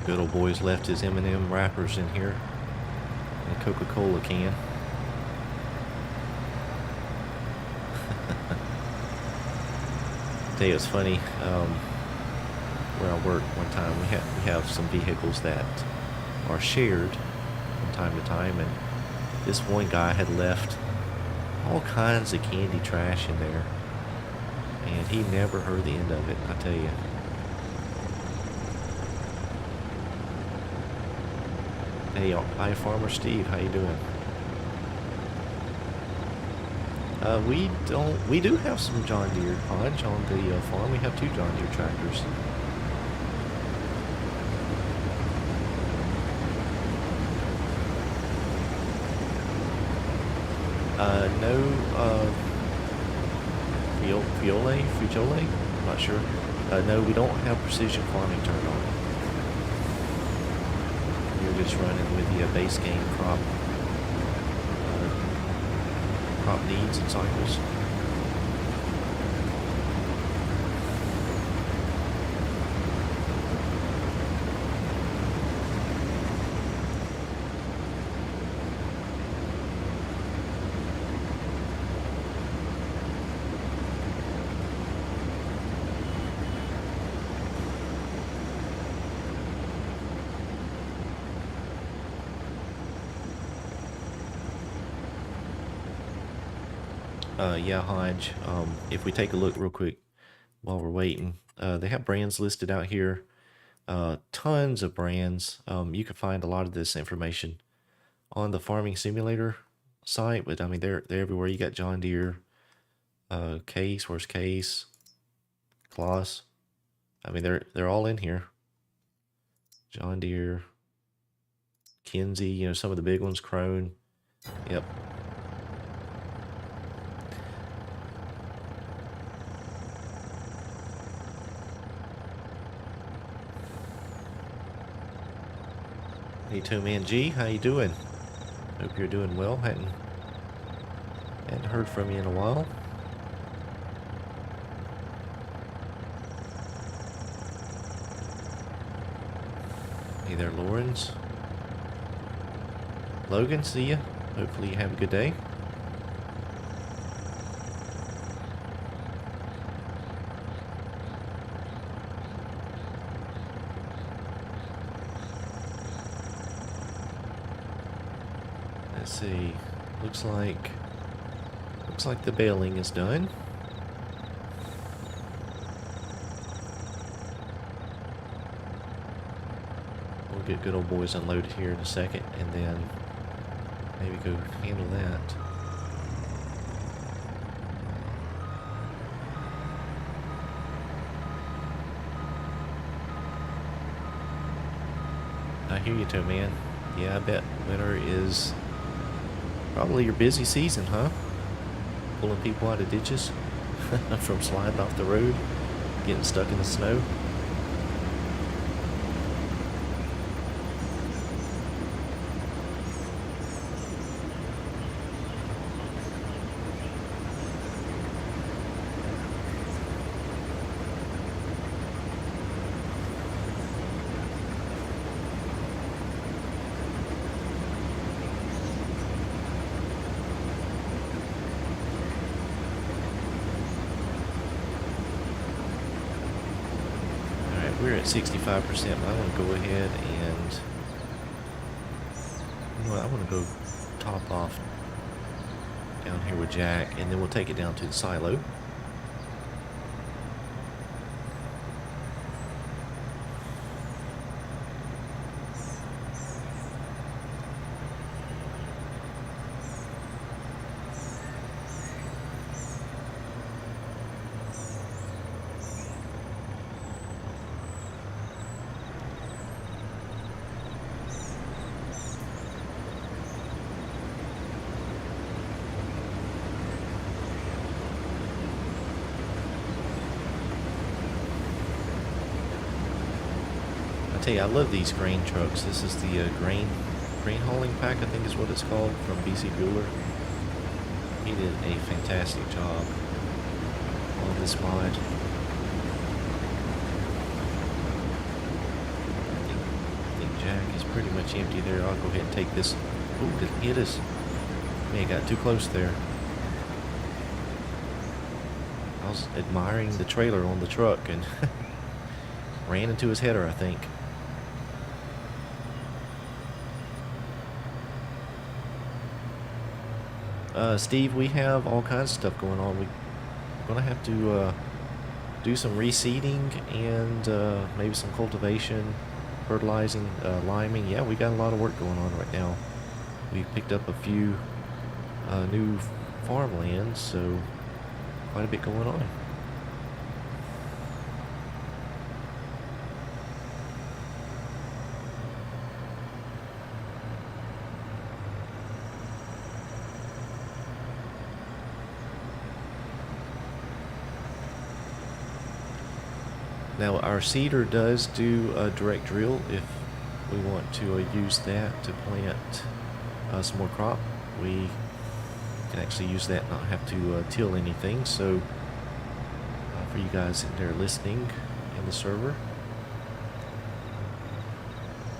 Good old boy's left his M&M wrappers in here and a Coca-Cola can. Tell you, it's funny. Where I work one time, we have some vehicles that are shared from time to time, and this one guy had left all kinds of candy trash in there, and he never heard the end of it. I tell you. Hey, hi, Farmer Steve. How you doing? We do have some John Deere Hodge on the farm. We have 2 John Deere tractors. No, Frigiole? I'm not sure. No, we don't have precision farming turned on. We're just running with the base game crop needs and cycles. Yeah, Hodge, if we take a look real quick while we're waiting, they have brands listed out here, tons of brands. You can find a lot of this information on the Farming Simulator site, but I mean, they're everywhere. You got John Deere, Case, where's Case, Kloss. I mean, they're all in here. John Deere, Kinsey, you know, some of the big ones, Krone. Yep. Hey, Two Man G, how you doing? Hope you're doing well. Hadn't heard from you in a while. Hey there, Lawrence. Logan, see ya. Hopefully you have a good day. Let's see. Looks like the baling is done. We'll get good old boys unloaded here in a second, and then maybe go handle that. I hear you, Toe Man. Yeah, I bet winter is probably your busy season, huh? Pulling people out of ditches from sliding off the road, getting stuck in the snow. We're at 65%, but I want to go ahead and, you know what, I want to go top off down here with Jack, and then we'll take it down to the silo. I tell you, I love these grain trucks. This is the grain hauling pack, I think is what it's called, from BC Bueller. He did a fantastic job on this mod. I think Jack is pretty much empty there. I'll go ahead and take this. Ooh, did it hit us? Man, got too close there. I was admiring the trailer on the truck and ran into his header, I think. Steve, we have all kinds of stuff going on. We're gonna have to do some reseeding and maybe some cultivation, fertilizing, liming. Yeah, we got a lot of work going on right now. We picked up a few new farmlands, so quite a bit going on. Now our seeder does do a direct drill if we want to use that to plant some more crop. We can actually use that and not have to till anything. So for you guys in there listening in the server.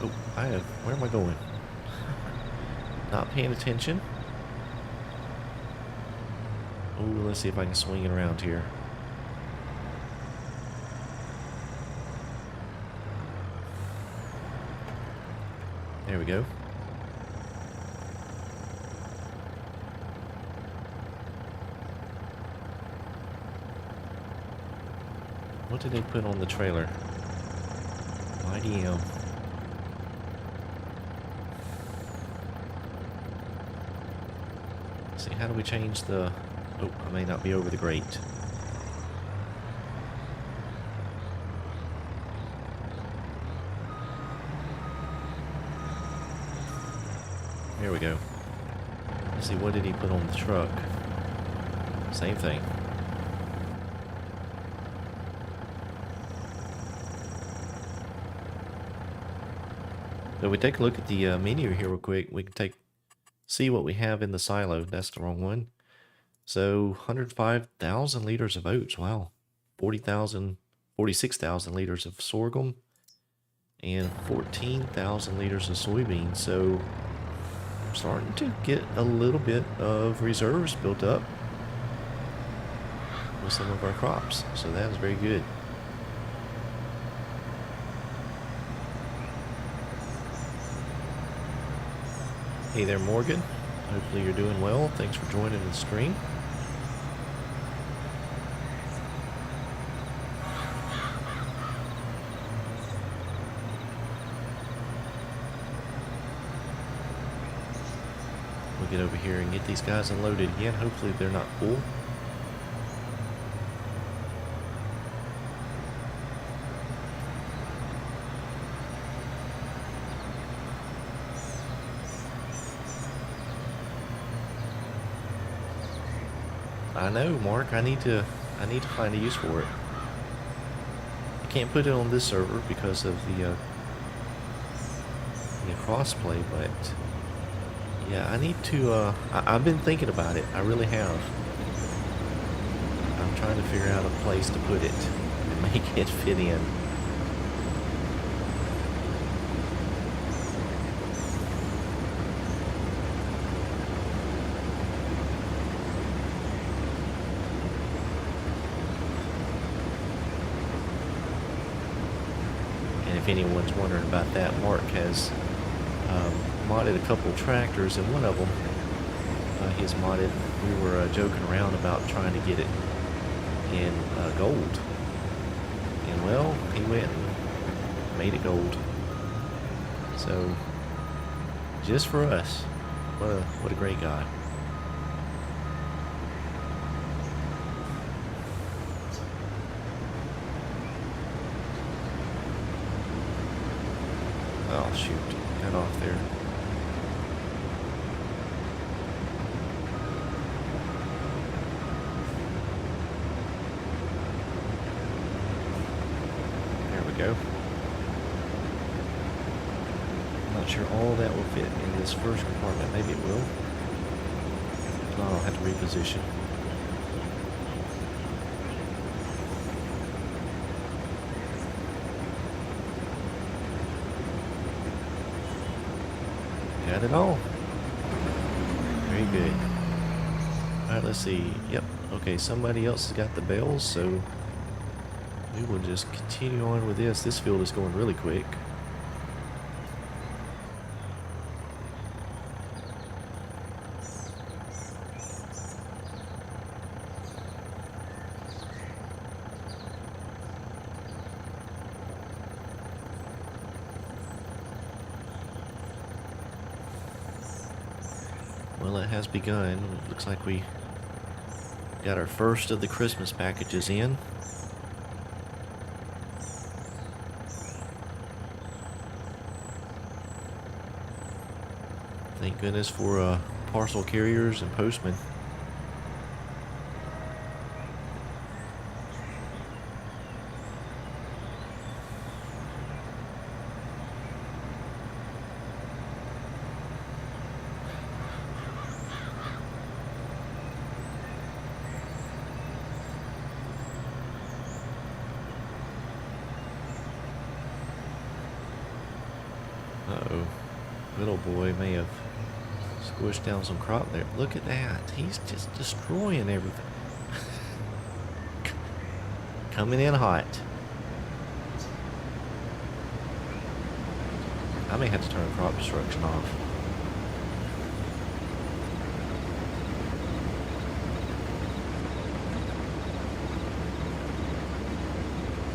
Oh, where am I going? Not paying attention. Oh, let's see if I can swing it around here. There we go. What did they put on the trailer? Mighty M. Let's see, how do we change the... Oh, I may not be over the grate. There we go. Let's see, what did he put on the truck? Same thing. So we take a look at the menu here real quick. We can see what we have in the silo. That's the wrong one. So 105,000 liters of oats. Wow. 46,000 liters of sorghum and 14,000 liters of soybeans. So I'm starting to get a little bit of reserves built up with some of our crops. So that is very good. Hey there, Morgan. Hopefully you're doing well. Thanks for joining the stream. We'll get over here and get these guys unloaded again. Hopefully they're not full. I know, Mark. I need to find a use for it. I can't put it on this server because of the crossplay, but yeah, I need to. I've been thinking about it. I really have. I'm trying to figure out a place to put it and make it fit in. If anyone's wondering about that, Mark has modded a couple tractors, and one of them his modded. We were joking around about trying to get it in gold. And well, he went and made it gold. So, just for us. What a great guy. Oh shoot, got off there. There we go. I'm not sure all that will fit in this first compartment. Maybe it will. If not, I'll have to reposition. Got it all. Very good. Alright, let's see. Yep. Okay, somebody else has got the bells, so we will just continue on with this. This field is going really quick. Well, it has begun. It looks like we got our first of the Christmas packages in. Thank goodness for parcel carriers and postmen. Uh-oh. Little boy may have squished down some crop there. Look at that. He's just destroying everything. Coming in hot. I may have to turn crop destruction off.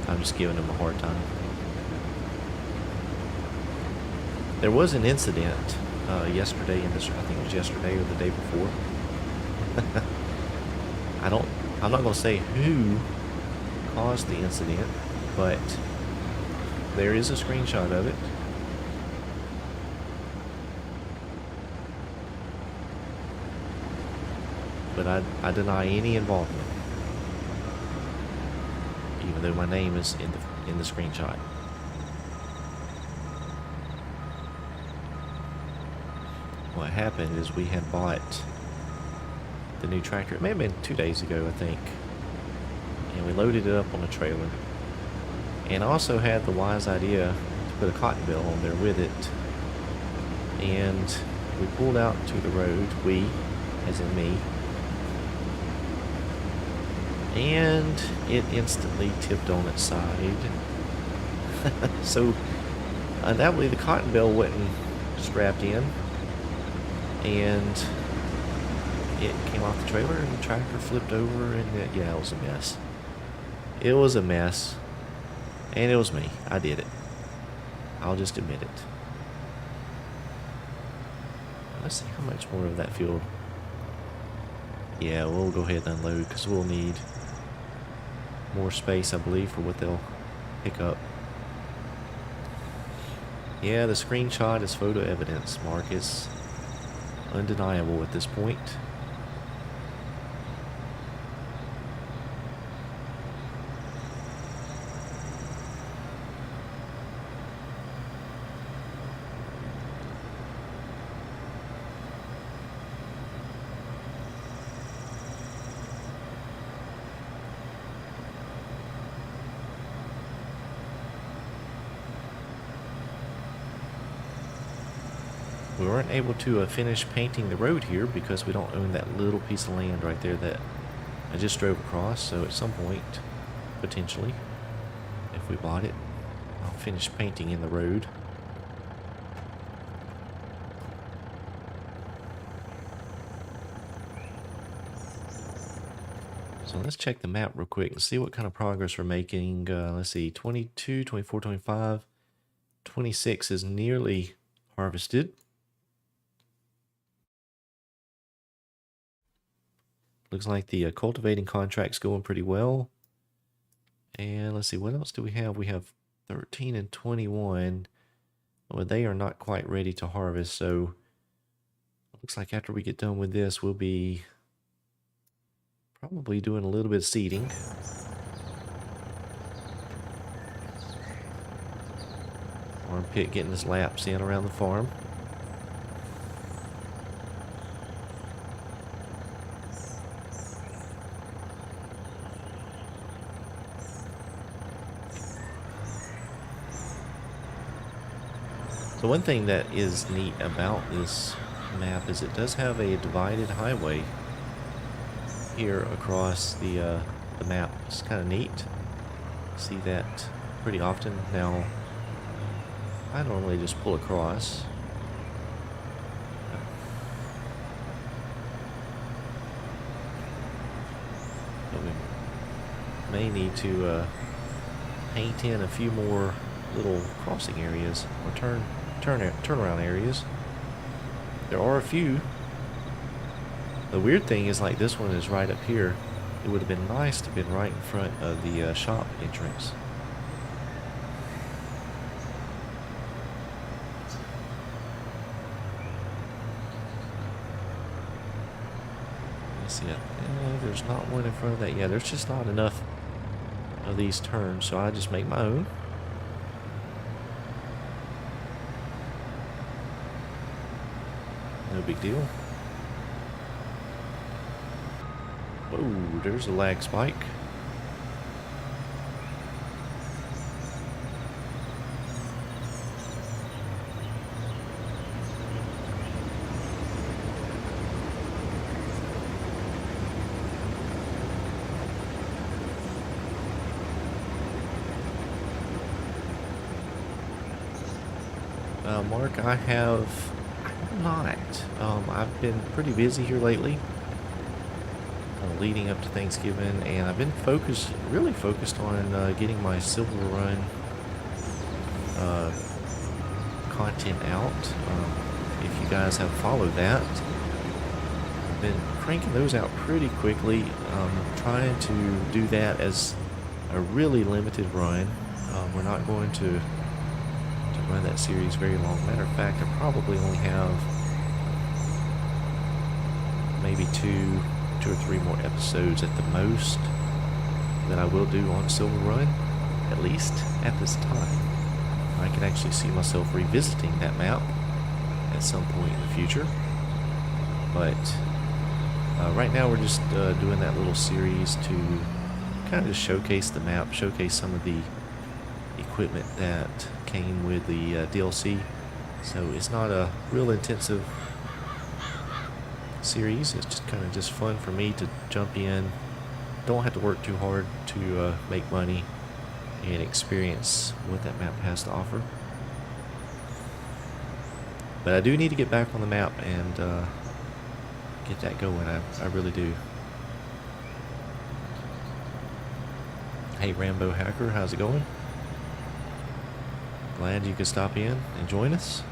I'm just giving him a hard time. There was an incident yesterday in this. I think it was yesterday or the day before. I'm not going to say who caused the incident, but there is a screenshot of it. But I deny any involvement, even though my name is in the screenshot. What happened is we had bought the new tractor. It may have been 2 days ago, I think. And we loaded it up on a trailer. And I also had the wise idea to put a cotton bale on there with it. And we pulled out to the road, we, as in me. And it instantly tipped on its side. So, undoubtedly the cotton bale wasn't strapped in. And it came off the trailer and the tractor flipped over and yeah, it was a mess. It was a mess. And it was me. I did it. I'll just admit it. Let's see how much more of that fuel. Yeah, we'll go ahead and unload because we'll need more space, I believe, for what they'll pick up. Yeah, the screenshot is photo evidence, Mark. It's undeniable at this point. We weren't able to finish painting the road here because we don't own that little piece of land right there that I just drove across. So at some point, potentially, if we bought it, I'll finish painting in the road. So let's check the map real quick and see what kind of progress we're making. Let's see, 22, 24, 25, 26 is nearly harvested. Looks like the cultivating contract's going pretty well. And let's see, what else do we have? We have 13 and 21. Well, they are not quite ready to harvest, so looks like after we get done with this, we'll be probably doing a little bit of seeding. Armpit getting his laps in around the farm. So one thing that is neat about this map is it does have a divided highway here across the map. It's kind of neat. See that pretty often. Now, I normally just pull across. But we may need to paint in a few more little crossing areas or turnaround areas. There are a few. The weird thing is, like, this one is right up here. It would have been nice to have been right in front of the shop entrance. Let's see. There's not one in front of that. Yeah, there's just not enough of these turns, so I just make my own. No big deal. Whoa, there's a lag spike. Mark, I have not. I've been pretty busy here lately, leading up to Thanksgiving, and I've been really focused on getting my Silver Run content out. If you guys have followed that, I've been cranking those out pretty quickly. Trying to do that as a really limited run. We're not going to run that series very long. Matter of fact, I probably only have maybe two or three more episodes at the most that I will do on Silver Run, at least at this time. I can actually see myself revisiting that map at some point in the future, but right now we're just doing that little series to kind of just showcase the map, showcase some of the equipment that came with the DLC. So it's not a real intensive series. It's just kind of just fun for me to jump in. Don't have to work too hard to make money and experience what that map has to offer. But I do need to get back on the map and get that going. I really do. Hey Rambo Hacker, how's it going? Glad you could stop in and join us.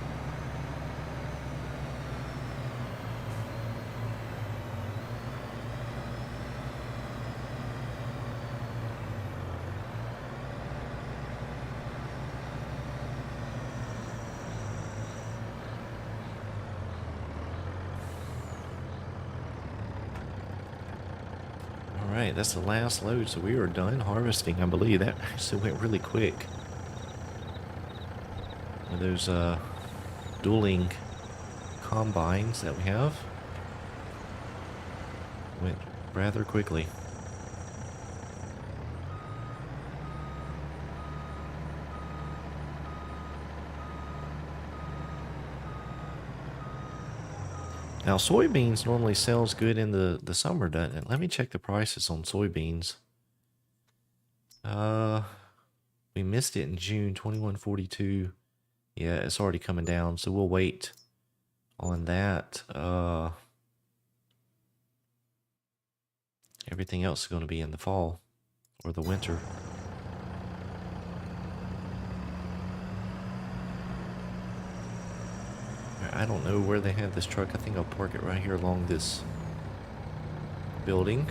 Alright, that's the last load, so we are done harvesting. I believe that actually went really quick. With those dueling combines that we have, went rather quickly. Now soybeans normally sells good in the summer, doesn't it? Let me check the prices on soybeans. We missed it in June, 21.42. Yeah, it's already coming down, so we'll wait on that. Everything else is going to be in the fall or the winter. I don't know where they have this truck. I think I'll park it right here along this building.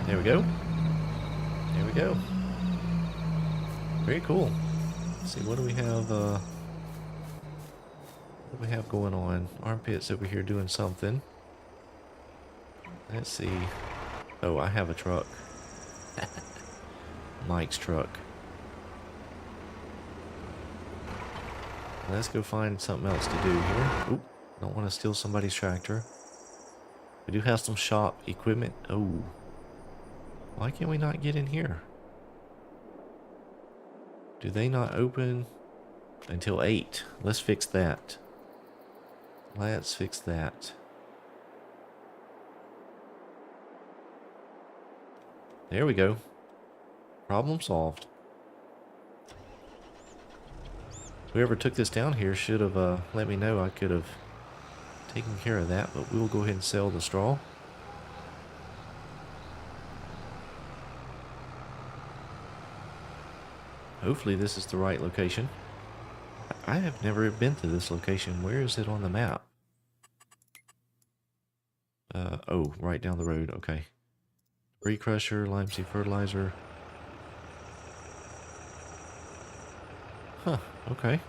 There we go. There we go. Very cool. Let's see, what do we have? What do we have going on? Armpits over here doing something. Let's see. Oh, I have a truck. Mike's truck. Let's go find something else to do here. Oop, don't want to steal somebody's tractor. We do have some shop equipment. Oh. Why can we not get in here? Do they not open until 8? Let's fix that. Let's fix that. There we go. Problem solved. Whoever took this down here should have let me know. I could have taken care of that, but we'll go ahead and sell the straw. Hopefully this is the right location. I have never been to this location. Where is it on the map? Oh, right down the road. Okay. Debris crusher, lime seed fertilizer. Huh, okay.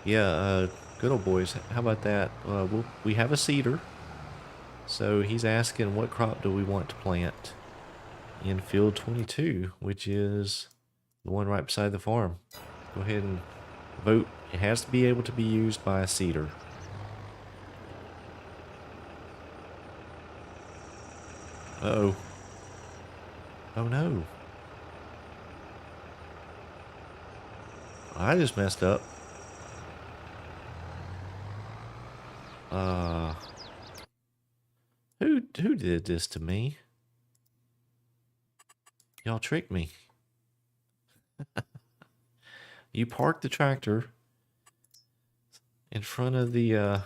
Yeah, good old boys. How about that? We have a seeder. So he's asking what crop do we want to plant in field 22, which is the one right beside the farm. Go ahead and vote. It has to be able to be used by a seeder. Uh-oh. Oh no. I just messed up. Who did this to me? Y'all tricked me. You parked the tractor in front of the,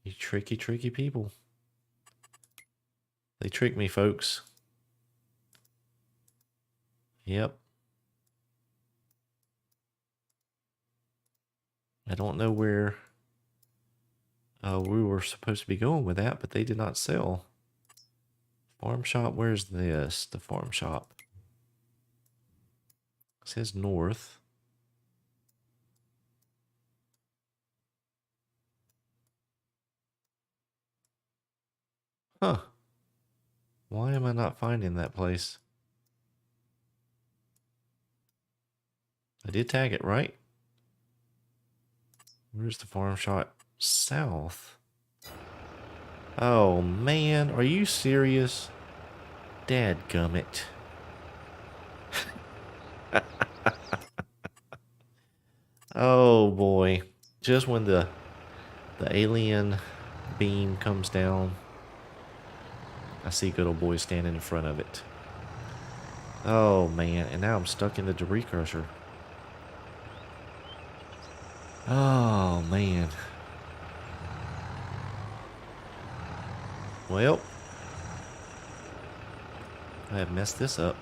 you tricky people. They tricked me, folks. Yep. I don't know where we were supposed to be going with that, but they did not sell. Farm shop, where's this? The farm shop. It says north. Huh. Why am I not finding that place? I did tag it, right? Where's the farm shop? South. Oh man, are you serious? Dadgummit. Oh boy. Just when the alien beam comes down, I see good old boy standing in front of it. Oh man, and now I'm stuck in the debris crusher. Oh man. Well, I have messed this up.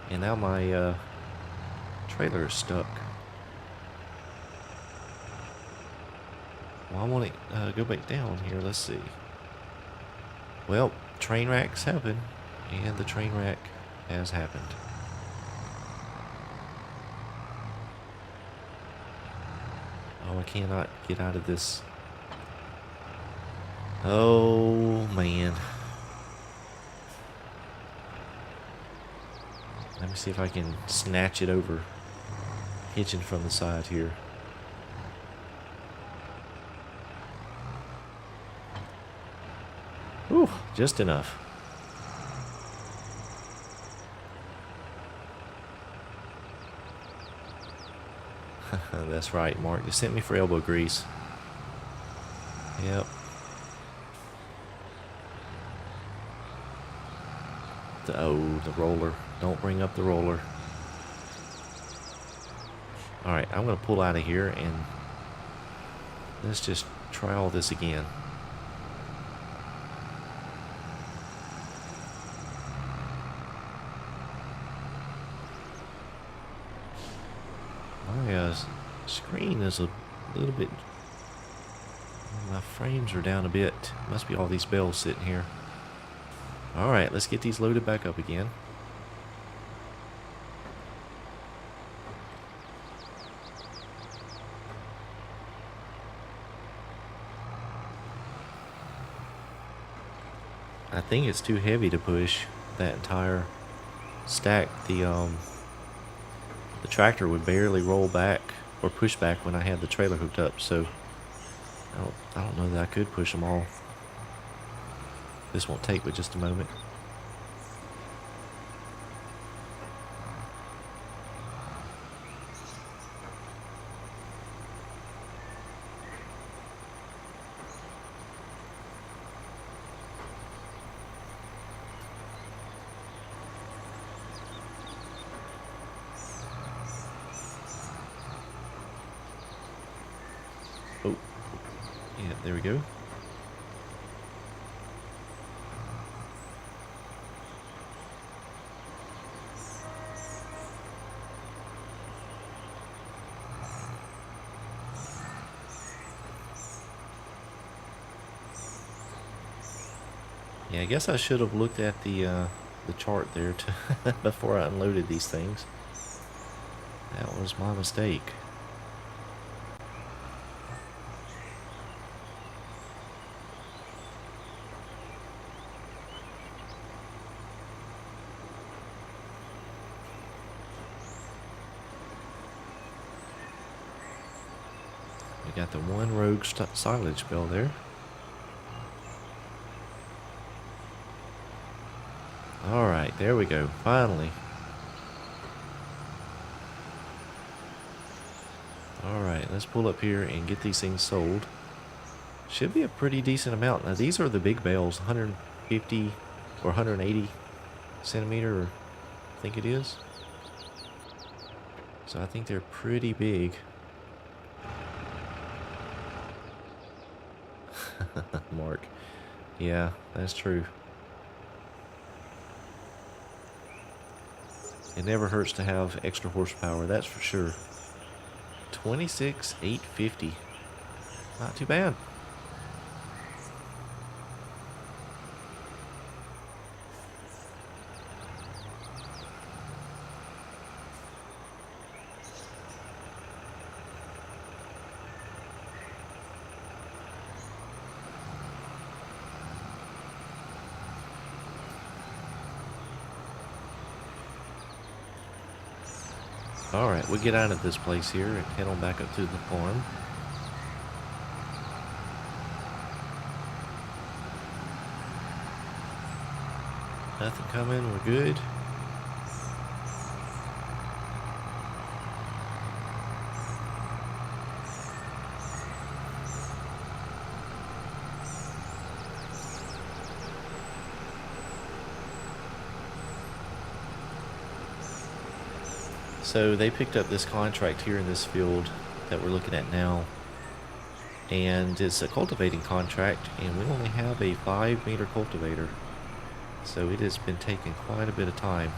And now my trailer is stuck. Well, I want to go back down here. Let's see. Well, train wrecks happen, and the train wreck has happened. Oh, I cannot get out of this. Oh, man. Let me see if I can snatch it over. Hitching from the side here. Whew, just enough. That's right, Mark. Just sent me for elbow grease. Yep. The roller. Don't bring up the roller. Alright, I'm going to pull out of here and let's just try all this again. My screen is a little bit... My frames are down a bit. Must be all these bells sitting here. Alright, let's get these loaded back up again. I think it's too heavy to push that entire stack. The tractor would barely roll back or push back when I had the trailer hooked up, so I don't know that I could push them all. This won't take but just a moment. Oh, yeah, there we go. Yeah, I guess I should have looked at the chart there before I unloaded these things. That was my mistake. We got the one rogue silage bell there. Alright, there we go, finally. Alright, let's pull up here and get these things sold. Should be a pretty decent amount. Now these are the big bales, 150 or 180 centimeter, or I think it is. So I think they're pretty big. Mark. Yeah, that's true. It never hurts to have extra horsepower, that's for sure. 26,850. Not too bad. Alright, we'll get out of this place here and head on back up to the farm. Nothing coming, we're good. So they picked up this contract here in this field that we're looking at now, and it's a cultivating contract, and we only have a 5-meter cultivator, so it has been taking quite a bit of time.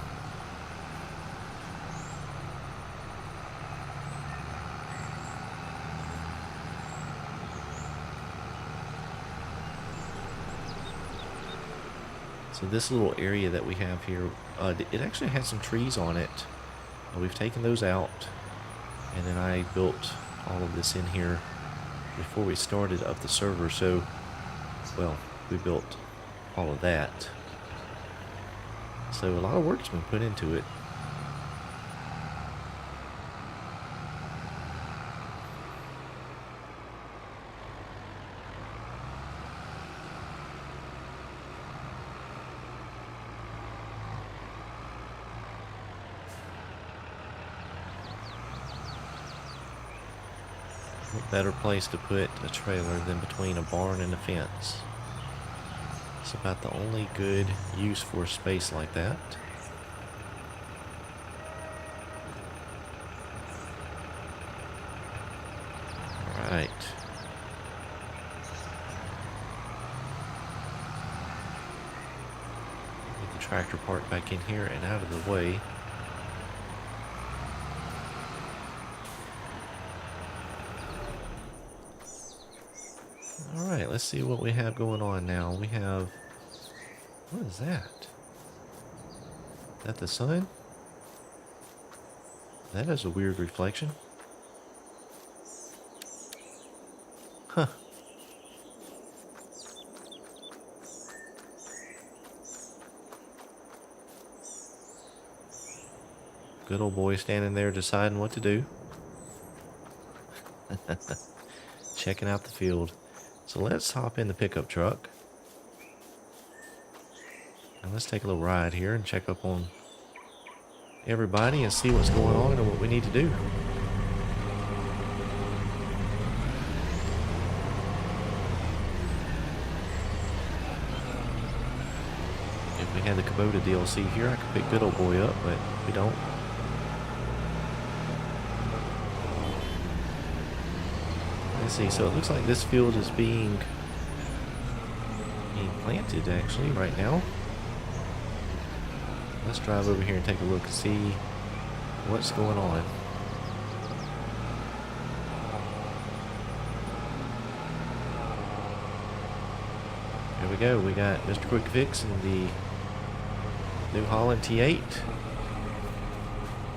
So this little area that we have here, it actually has some trees on it. We've taken those out, and then I built all of this in here before we started up the server. So, well, we built all of that. So a lot of work's been put into it. What better place to put a trailer than between a barn and a fence? It's about the only good use for space like that. Alright. Get the tractor parked back in here and out of the way. Alright, let's see what we have going on now. We have... What is that? Is that the sun? That is a weird reflection. Huh. Good old boy standing there deciding what to do. Checking out the field. So let's hop in the pickup truck. And let's take a little ride here and check up on everybody and see what's going on and what we need to do. If we had the Kubota DLC here, I could pick good old boy up, but we don't. Let's see, so it looks like this field is being planted actually right now. Let's drive over here and take a look and see what's going on. Here we go. We got Mr. Quick Fix and the New Holland T8.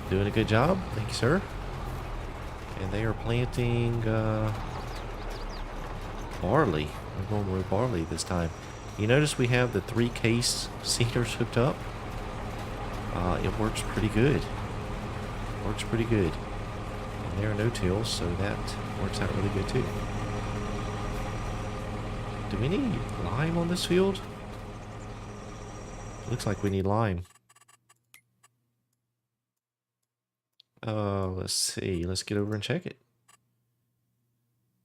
Doing a good job. Thank you, sir. And they are planting barley. We're going with barley this time. You notice we have the 3 case seeders hooked up. It works pretty good. Works pretty good. And there are no tills, so that works out really good too. Do we need lime on this field? Looks like we need lime. Let's see. Let's get over and check it.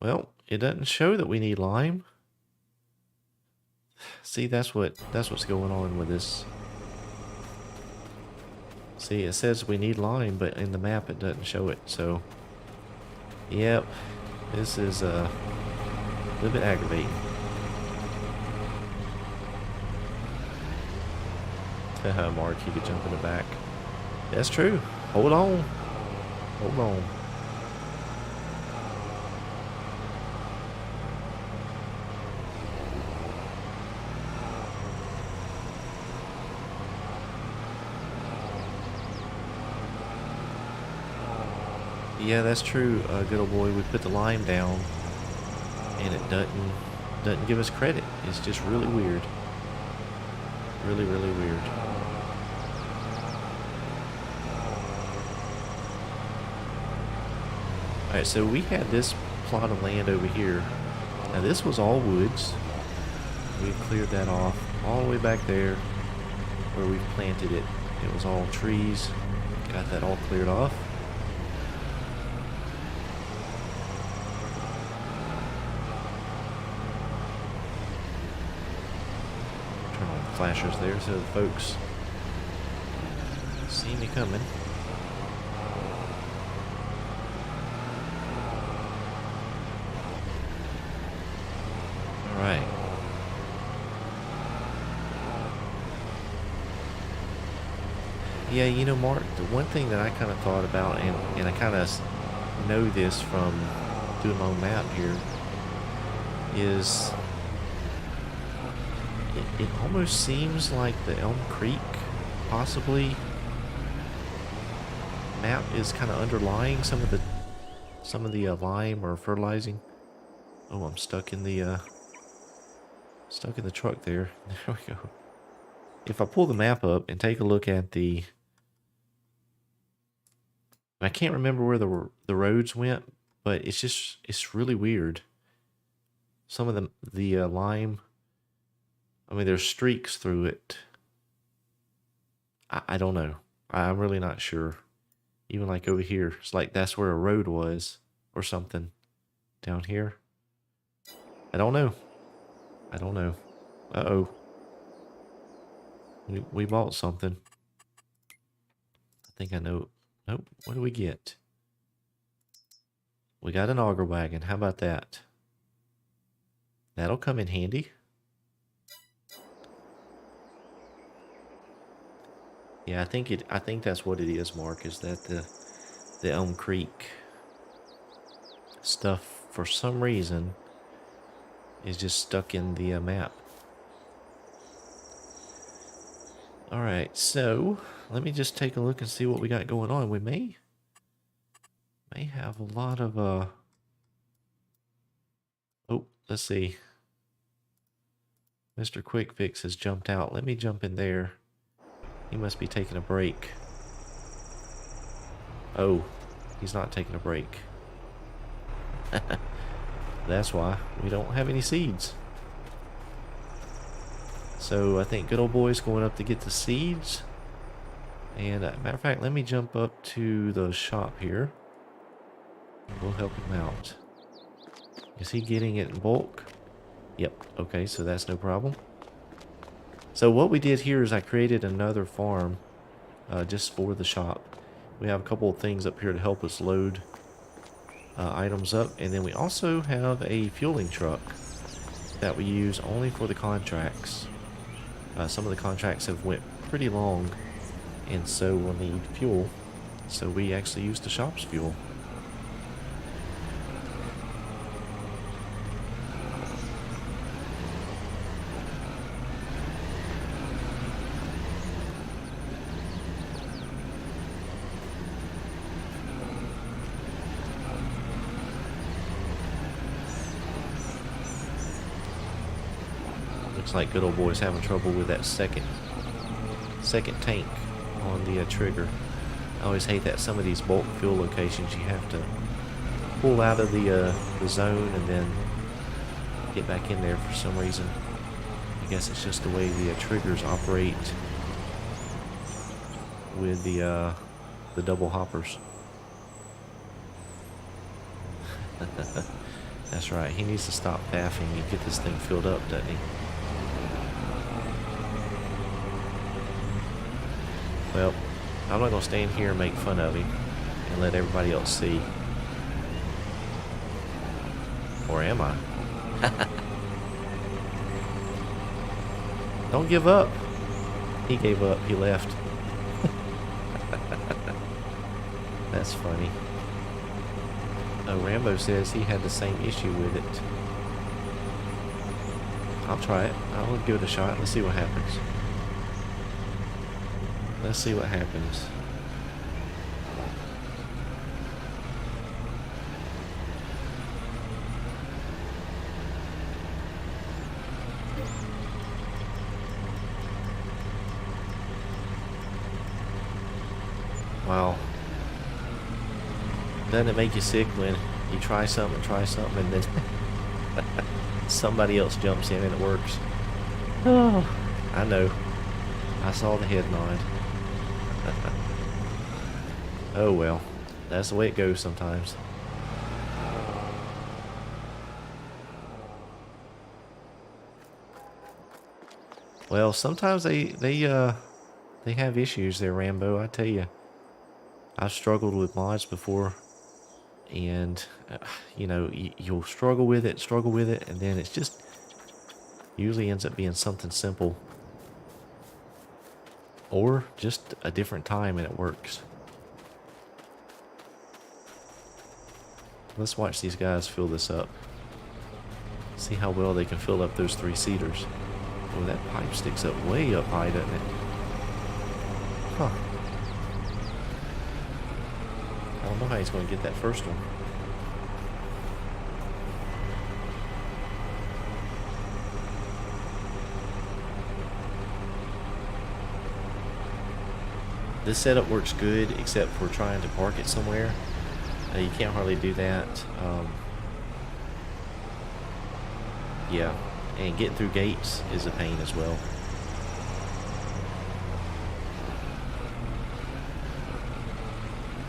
Well, it doesn't show that we need lime. See, that's what's going on with this. See, it says we need lime, but in the map it doesn't show it. So, yep, this is a little bit aggravating. Mark, you could jump in the back. That's true. Hold on. Hold on. Yeah, that's true, good old boy. We put the lime down, and it doesn't give us credit. It's just really weird. Really, really weird. Alright, so we had this plot of land over here. Now this was all woods. We cleared that off all the way back there where we planted it. It was all trees. Got that all cleared off. Turn on the flashers there so the folks see me coming. Alright. Yeah, you know, Mark, the one thing that I kind of thought about, and I kind of know this from doing my own map here, is it almost seems like the Elm Creek, possibly, map is kind of underlying some of the lime or fertilizing. Oh, I'm stuck in the truck there. There we go. If I pull the map up and take a look at the, I can't remember where the roads went, but it's really weird. Some of the lime, I mean, there's streaks through it. I don't know. I'm really not sure. Even like over here, it's like that's where a road was or something. down here? I don't know. I don't know. Uh-oh. We bought something. I think I know. Nope. What do we get? We got an auger wagon. How about that? That'll come in handy. Yeah, I think that's what it is, Mark, is that the Elm Creek stuff for some reason is just stuck in the map. Alright, so let me just take a look and see what we got going on. We may have a lot of oh, let's see. Mr. Quick Fix has jumped out. Let me jump in there. He must be taking a break. Oh, he's not taking a break. That's why we don't have any seeds. So I think good old boy's going up to get the seeds. And matter of fact, let me jump up to the shop here. We'll help him out. Is he getting it in bulk? Yep. Okay, so that's no problem. So what we did here is I created another farm just for the shop. We have a couple of things up here to help us load items up. And then we also have a fueling truck that we use only for the contracts. Some of the contracts have went pretty long, and so we'll need fuel. So we actually use the shop's fuel. Looks like good old boy's having trouble with that second tank on the trigger. I always hate that some of these bulk fuel locations you have to pull out of the zone and then get back in there for some reason. I guess it's just the way the triggers operate with the double hoppers. That's right. He needs to stop faffing and get this thing filled up, doesn't he? Well, I'm not going to stand here and make fun of him and let everybody else see. Or am I? Don't give up. He gave up. He left. That's funny. Rambo says he had the same issue with it. I'll try it. I'll give it a shot. Let's see what happens. Let's see what happens. Wow. Doesn't it make you sick when you try something and then somebody else jumps in and it works? Oh, I know. I saw the head nod. Oh well, that's the way it goes sometimes. Well, sometimes they have issues there, Rambo. I tell you, I've struggled with mods before, and you know, you'll struggle with it, and then it's just usually ends up being something simple. Or just a different time and it works. Let's watch these guys fill this up. See how well they can fill up those 3-seaters. Oh, that pipe sticks up way up high, doesn't it? Huh. I don't know how he's going to get that first one. This setup works good, except for trying to park it somewhere. You can't hardly do that. Yeah, and getting through gates is a pain as well.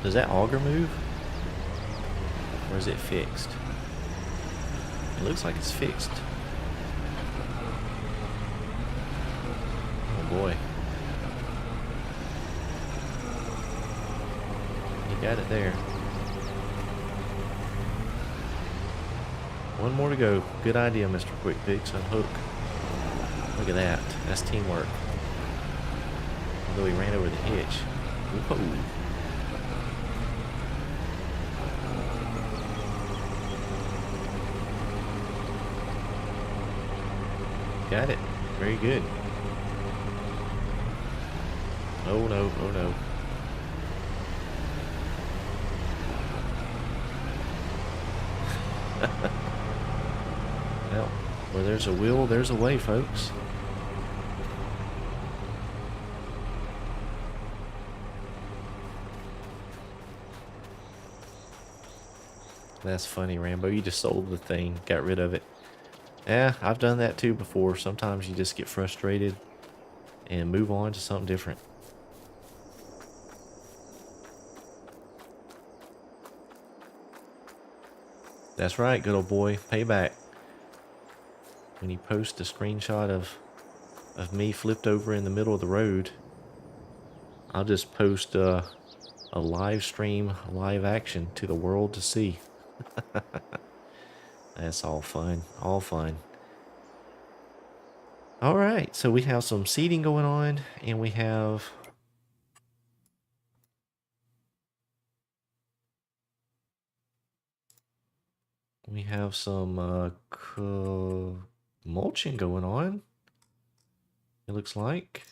Does that auger move? Or is it fixed? It looks like it's fixed. Oh boy. You got it there. One more to go. Good idea, Mr. Quick Fix. Unhook. Look at that. That's teamwork. Although he ran over the hitch. Whoa. Got it. Very good. Oh no, oh no. Well, where there's a will, there's a way, folks. That's funny, Rambo. You just sold the thing, got rid of it. Yeah, I've done that too before. Sometimes you just get frustrated and move on to something different. That's right, good old boy. Payback. When you post a screenshot of me flipped over in the middle of the road, I'll just post a live stream, live action to the world to see. That's all fun, all fun. All right, so we have some seating going on, and we have some mulching going on. It looks like.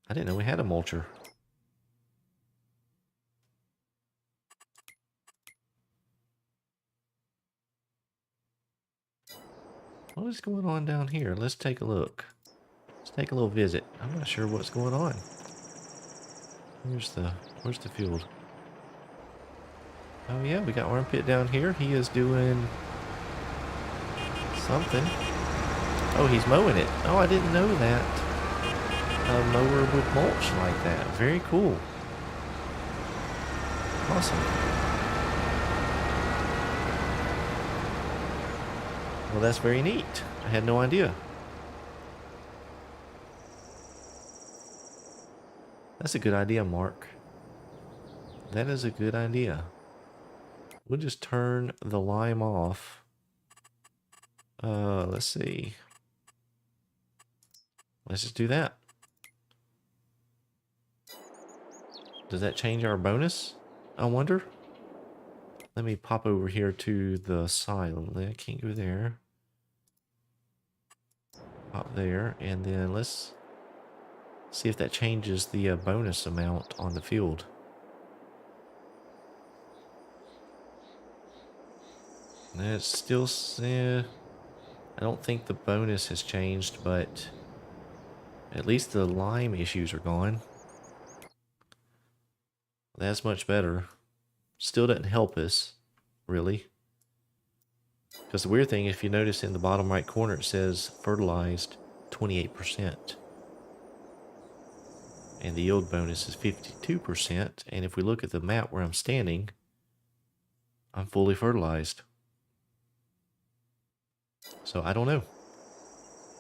I didn't know we had a mulcher. What is going on down here? Let's take a look. Let's take a little visit. I'm not sure what's going on. Where's the field? Oh yeah, we got Armpit down here. He is doing something. Oh, he's mowing it. Oh, I didn't know that. A mower would mulch like that. Very cool. Awesome. Well, that's very neat. I had no idea. That's a good idea, Mark. That is a good idea. We'll just turn the lime off. Let's see. Let's just do that. Does that change our bonus? I wonder. Let me pop over here to the silent. I can't go there. Pop there, and then let's see if that changes the bonus amount on the field. It's still, I don't think the bonus has changed, but at least the lime issues are gone. That's much better. Still doesn't help us, really. Because the weird thing, if you notice in the bottom right corner, it says fertilized 28%. And the yield bonus is 52%. And if we look at the map where I'm standing, I'm fully fertilized. So I don't know.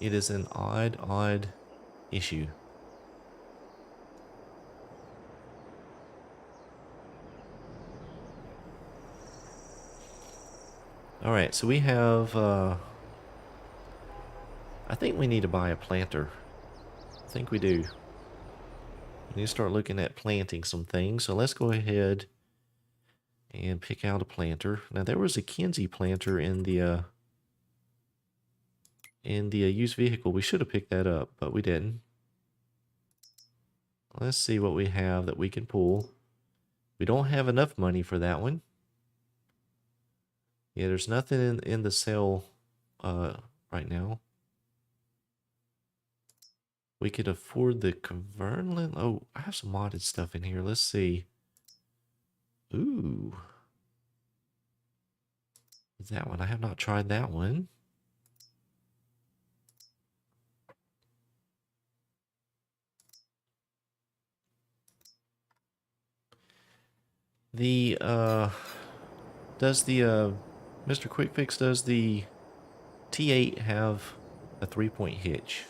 It is an odd issue. Alright, so we have, I think we need to buy a planter. I think we do. We need to start looking at planting some things. So let's go ahead and pick out a planter. Now there was a Kinsey planter in the used vehicle. We should have picked that up, but we didn't. Let's see what we have that we can pull. We don't have enough money for that one. Yeah, there's nothing in the sale right now. We could afford the Convertland. Oh, I have some modded stuff in here. Let's see. Ooh. That one. I have not tried that one. The does the Mr. Quick Fix, does the T8 have a 3-point hitch?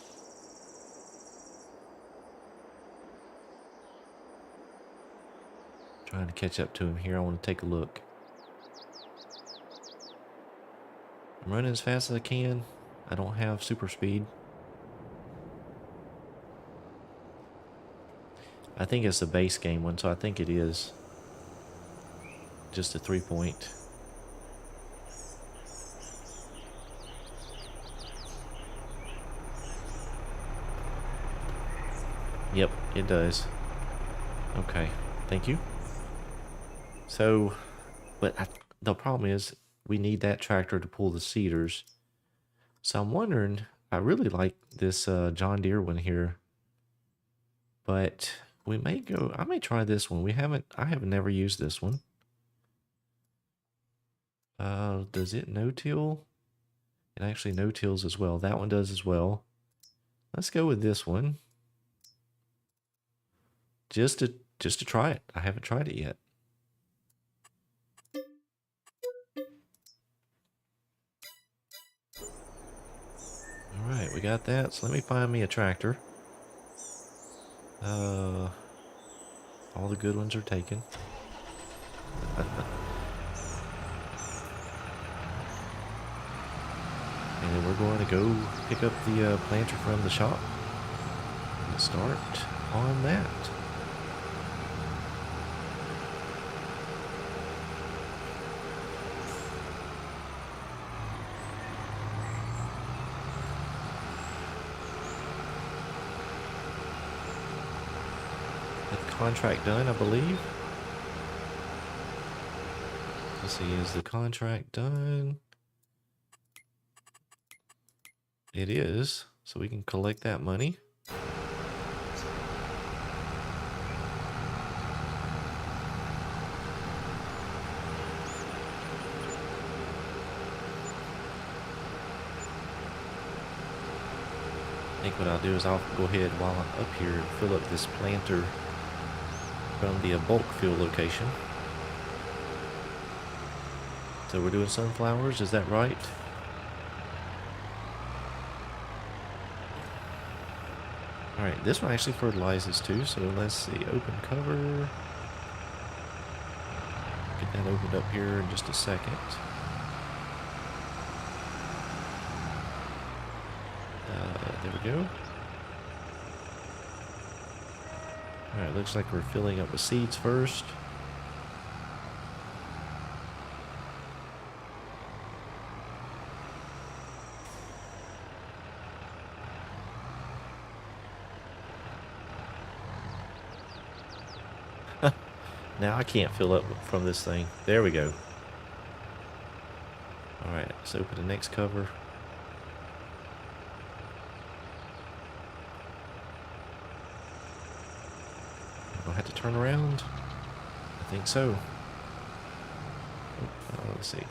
Trying to catch up to him here. I want to take a look. I'm running as fast as I can. I don't have super speed. I think it's a base game one, so I think it is just a 3-point. Yep, it does. Okay, thank you. So, but the problem is we need that tractor to pull the seeders. So I'm wondering, I really like this John Deere one here, but we may go, I may try this one. I have never used this one. Does it no-till? It actually no-tills as well. That one does as well. Let's go with this one. Just to try it. I haven't tried it yet. All right, we got that. So let me find me a tractor. All the good ones are taken. And then we're going to go pick up the planter from the shop and start on that. Get the contract done, I believe. Let's see, is the contract done? It is, so we can collect that money. I think what I'll do is I'll go ahead while I'm up here and fill up this planter from the bulk fuel location. So we're doing sunflowers, is that right? Alright, this one actually fertilizes too, so let's see, open cover. Get that opened up here in just a second. There we go. Alright, looks like we're filling up with seeds first. Now I can't fill up from this thing. There we go. Alright, let's open the next cover. I'll have to turn around. I think so. Let's see.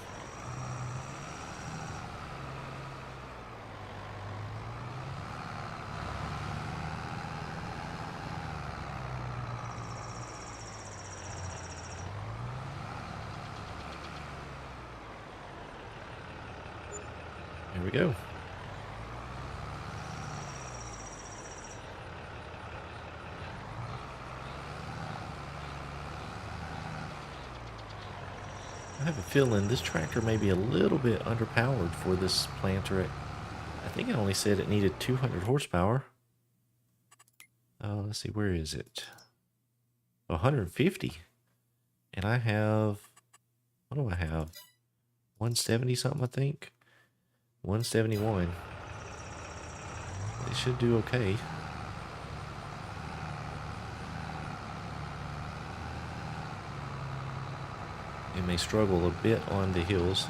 Here we go. I have a feeling this tractor may be a little bit underpowered for this planter. I think it only said it needed 200 horsepower. Let's see, where is it? 150. And I have, what do I have? 170 something, I think. 171. It should do okay. It may struggle a bit on the hills.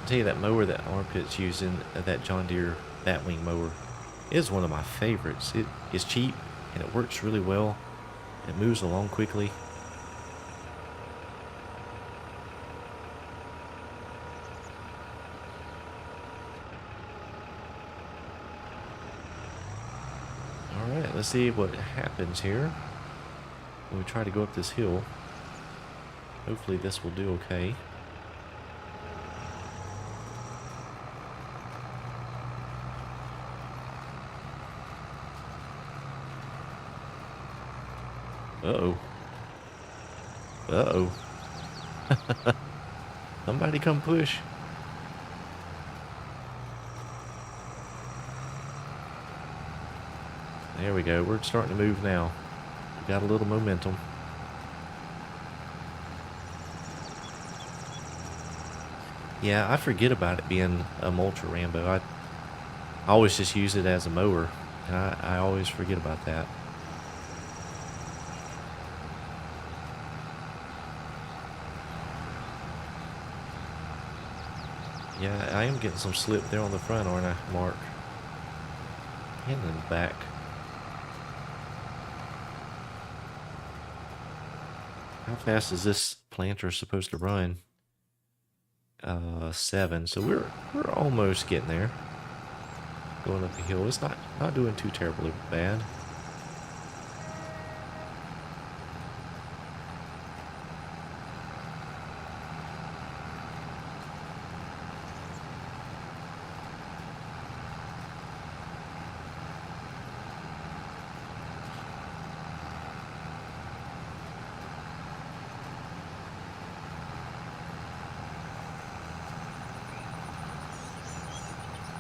I'll tell you, that mower that Armpit's using, that John Deere batwing mower, It is one of my favorites. It is cheap and it works really well. It moves along quickly. Alright, let's see what happens here when we try to go up this hill. Hopefully this will do okay. Uh-oh. Uh-oh. Somebody come push. There we go. We're starting to move now. We got a little momentum. Yeah, I forget about it being a Ultra Rambo. I always just use it as a mower, and I always forget about that. Yeah, I am getting some slip there on the front, aren't I, Mark? And in the back. How fast is this planter supposed to run? 7. So we're almost getting there. Going up the hill. It's not doing too terribly bad.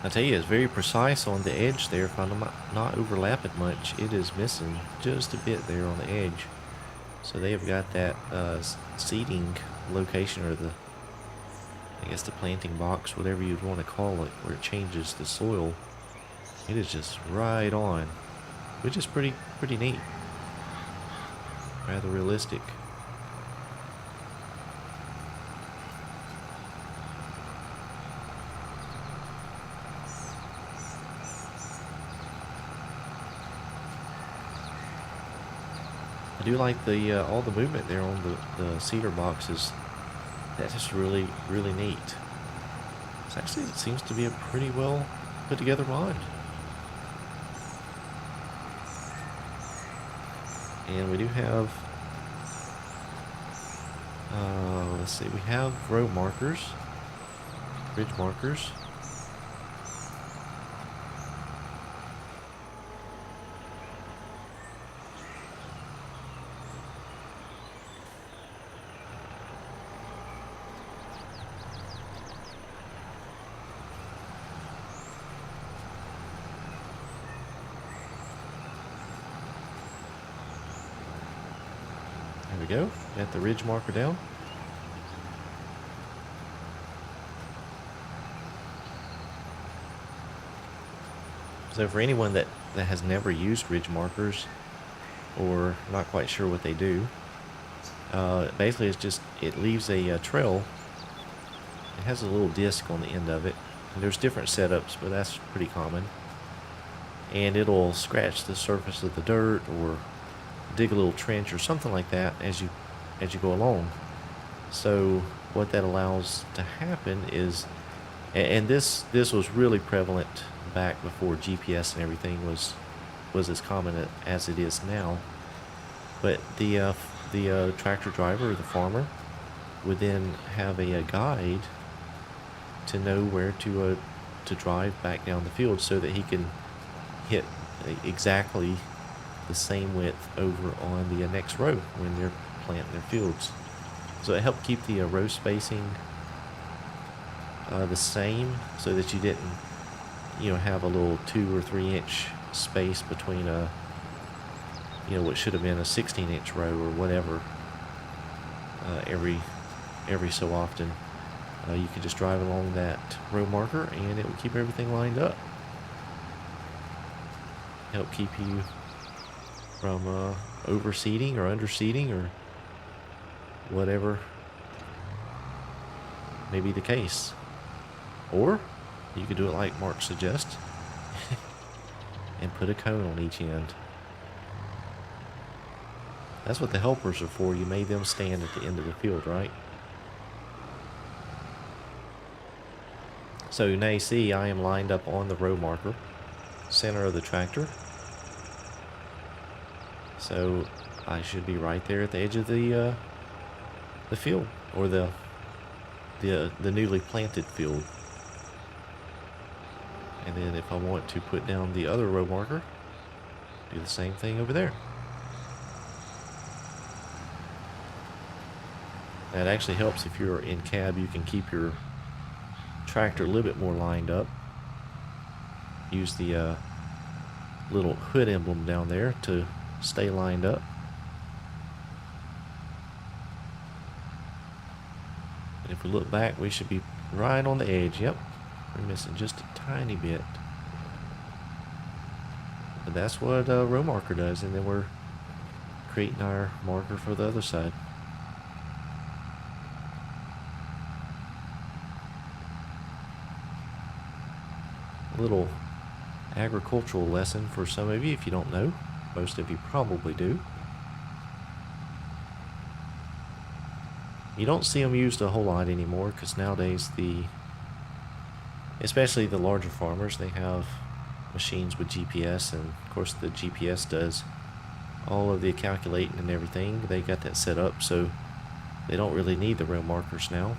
I tell you, it's very precise on the edge there. If I'm not overlapping much, it is missing just a bit there on the edge. So they have got that seating location, or I guess the planting box, whatever you'd want to call it, where it changes the soil. It is just right on, which is pretty neat. Rather realistic. I do like the all the movement there on the cedar boxes. That's just really neat. It seems to be a pretty well put together mod. And we do have, let's see, we have row markers, bridge markers. There we go. Got the ridge marker down. So for anyone that has never used ridge markers or not quite sure what they do, basically it leaves a trail. It has a little disc on the end of it. And there's different setups, but that's pretty common. And it'll scratch the surface of the dirt or dig a little trench or something like that as you go along. So what that allows to happen is, and this was really prevalent back before GPS and everything was as common as it is now. But the tractor driver or the farmer would then have a guide to know where to drive back down the field so that he can hit exactly the same width over on the next row when they're planting their fields. So it helped keep the row spacing the same, so that you didn't, have a little 2 or 3 inch space between what should have been a 16-inch row or whatever. Every so often, you could just drive along that row marker and it would keep everything lined up. Help keep you from overseeding or underseeding or whatever may be the case. Or you could do it like Mark suggests. and put a cone on each end. That's what the helpers are for. You made them stand at the end of the field, right? So now you see I am lined up on the row marker, center of the tractor. So I should be right there at the edge of the field, or the newly planted field. And then if I want to put down the other row marker, do the same thing over there. That actually helps if you're in cab. You can keep your tractor a little bit more lined up. Use the little hood emblem down there to stay lined up. And if we look back, we should be right on the edge. Yep, we're missing just a tiny bit. But that's what a row marker does, and then we're creating our marker for the other side. Little agricultural lesson for some of you if you don't know. Most of you probably do. You don't see them used a whole lot anymore because nowadays especially the larger farmers, they have machines with GPS, and of course the GPS does all of the calculating and everything. They got that set up so they don't really need the row markers now.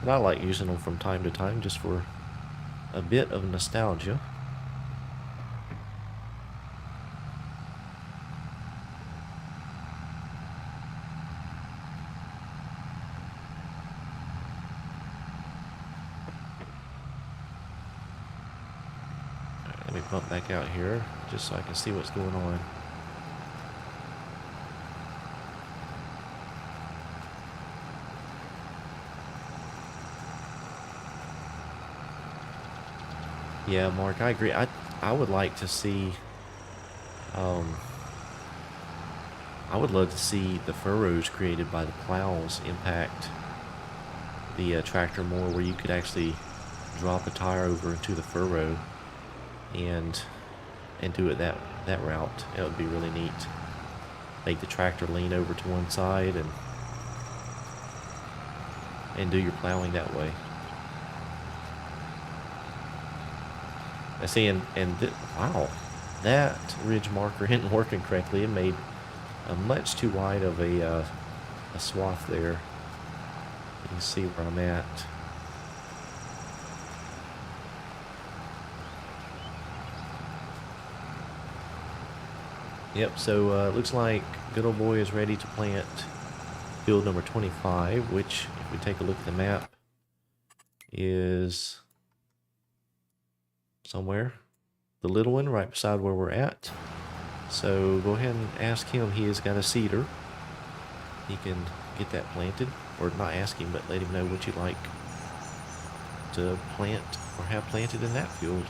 But I like using them from time to time just for a bit of nostalgia. Alright, let me bump back out here just so I can see what's going on. Yeah, Mark, I agree. I would like to see, I would love to see the furrows created by the plows impact the tractor more, where you could actually drop a tire over into the furrow and do it that route. That would be really neat. Make the tractor lean over to one side and do your plowing that way. I see, and wow, that ridge marker isn't working correctly. It made a much too wide of a swath there. You can see where I'm at. Yep, so looks like good old boy is ready to plant field number 25, which, if we take a look at the map, is somewhere, the little one right beside where we're at. So go ahead and ask him. He has got a seeder. He can get that planted, or not ask him, but let him know what you'd like to plant or have planted in that field.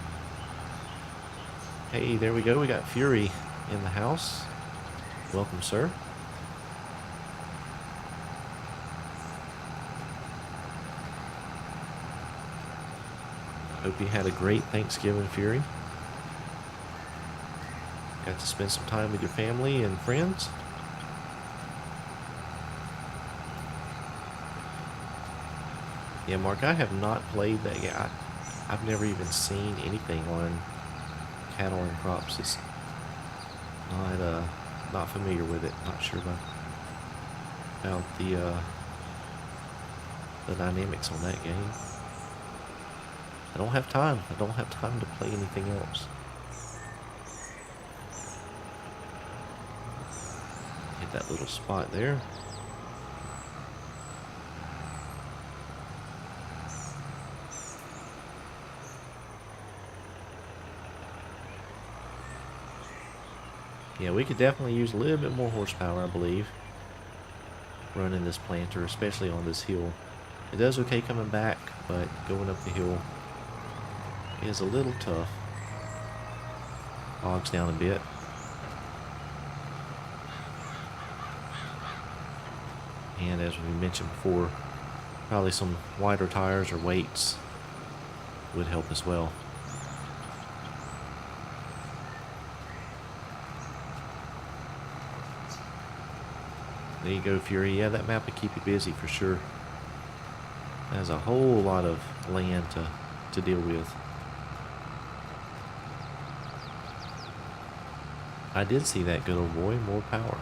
Hey, there we go. We got Fury in the house. Welcome, sir. Hope you had a great Thanksgiving, Fury. Got to spend some time with your family and friends. Yeah, Mark, I have not played that yet. I've never even seen anything on cattle and crops. It's not familiar with it. Not sure about the dynamics on that game. I don't have time. I don't have time to play anything else. Hit that little spot there. Yeah, we could definitely use a little bit more horsepower, I believe, running this planter, especially on this hill. It does okay coming back, but going up the hill is a little tough. Bogs down a bit. And as we mentioned before, Probably some wider tires or weights would help as well. There you go, Fury. Yeah, that map would keep you busy for sure. There's a whole lot of land to deal with. I did see that good old boy. More power.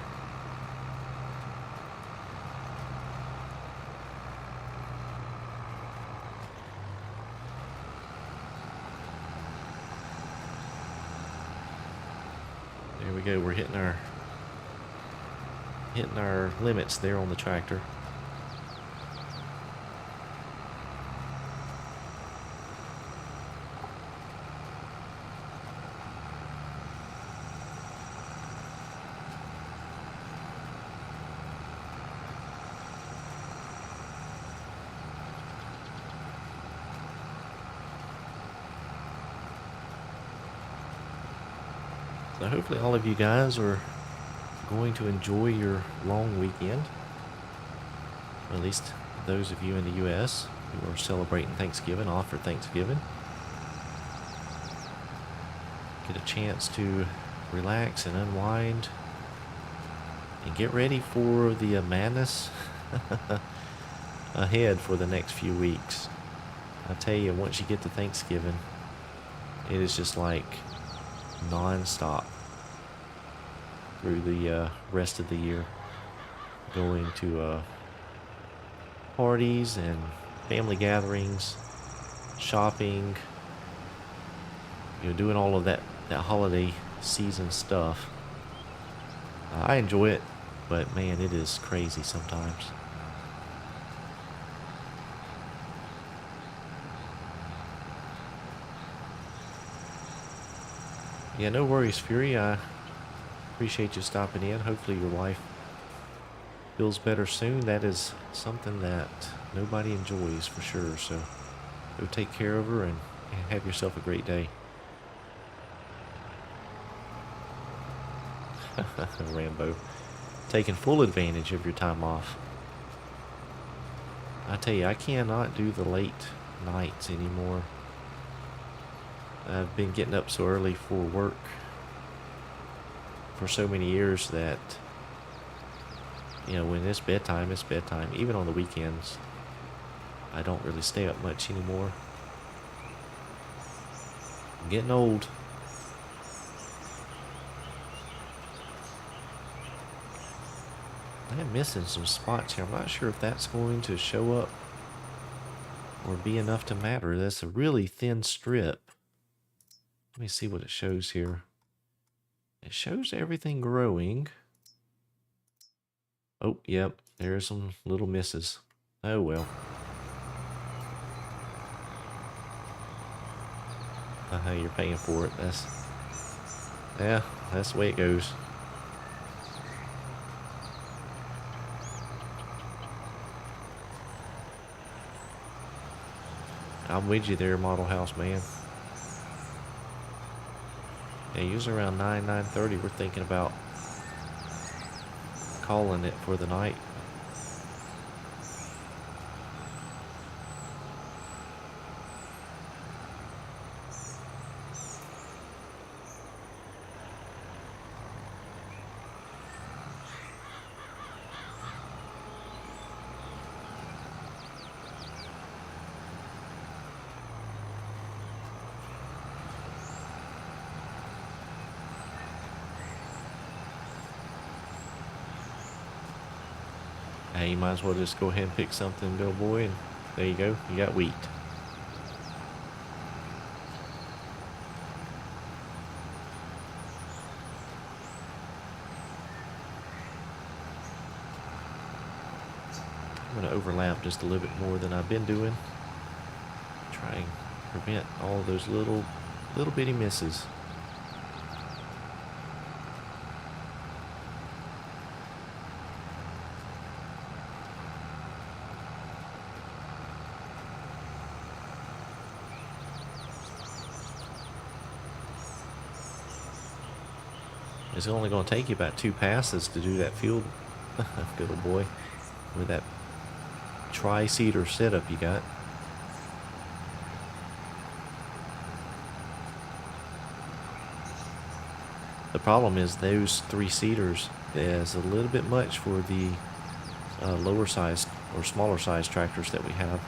There we go. We're hitting our limits there on the tractor. So hopefully all of you guys are going to enjoy your long weekend. Or at least those of you in the US who are celebrating Thanksgiving, off for Thanksgiving. Get a chance to relax and unwind and get ready for the madness ahead for the next few weeks. I tell you, once you get to Thanksgiving, it is just like non-stop through the rest of the year, going to parties and family gatherings, shopping, you know, doing all of that holiday season stuff. I enjoy it, but man, it is crazy sometimes. Yeah, no worries, Fury. I appreciate you stopping in. Hopefully your wife feels better soon. That is something that nobody enjoys for sure. So go take care of her and have yourself a great day. Rambo. Taking full advantage of your time off. I tell you, I cannot do the late nights anymore. I've been getting up so early for work for so many years that, you know, when it's bedtime, it's bedtime. Even on the weekends, I don't really stay up much anymore. I'm getting old. I'm missing some spots here. I'm not sure if that's going to show up or be enough to matter. That's a really thin strip. Let me see what it shows here. It shows everything growing. Oh, yep. There's some little misses. Oh, well. You're paying for it. Yeah, that's the way it goes. I'm with you there, Model House Man. Yeah, usually around 9:30, we're thinking about calling it for the night. Hey, you might as well just go ahead and pick something, little boy, and there you go. You got wheat. I'm going to overlap just a little bit more than I've been doing. Try and prevent all those little bitty misses. It's only going to take you about 2 passes to do that field. Good old boy. With that tri-seater setup you got. The problem is those 3-seaters is a little bit much for the lower sized or smaller size tractors that we have.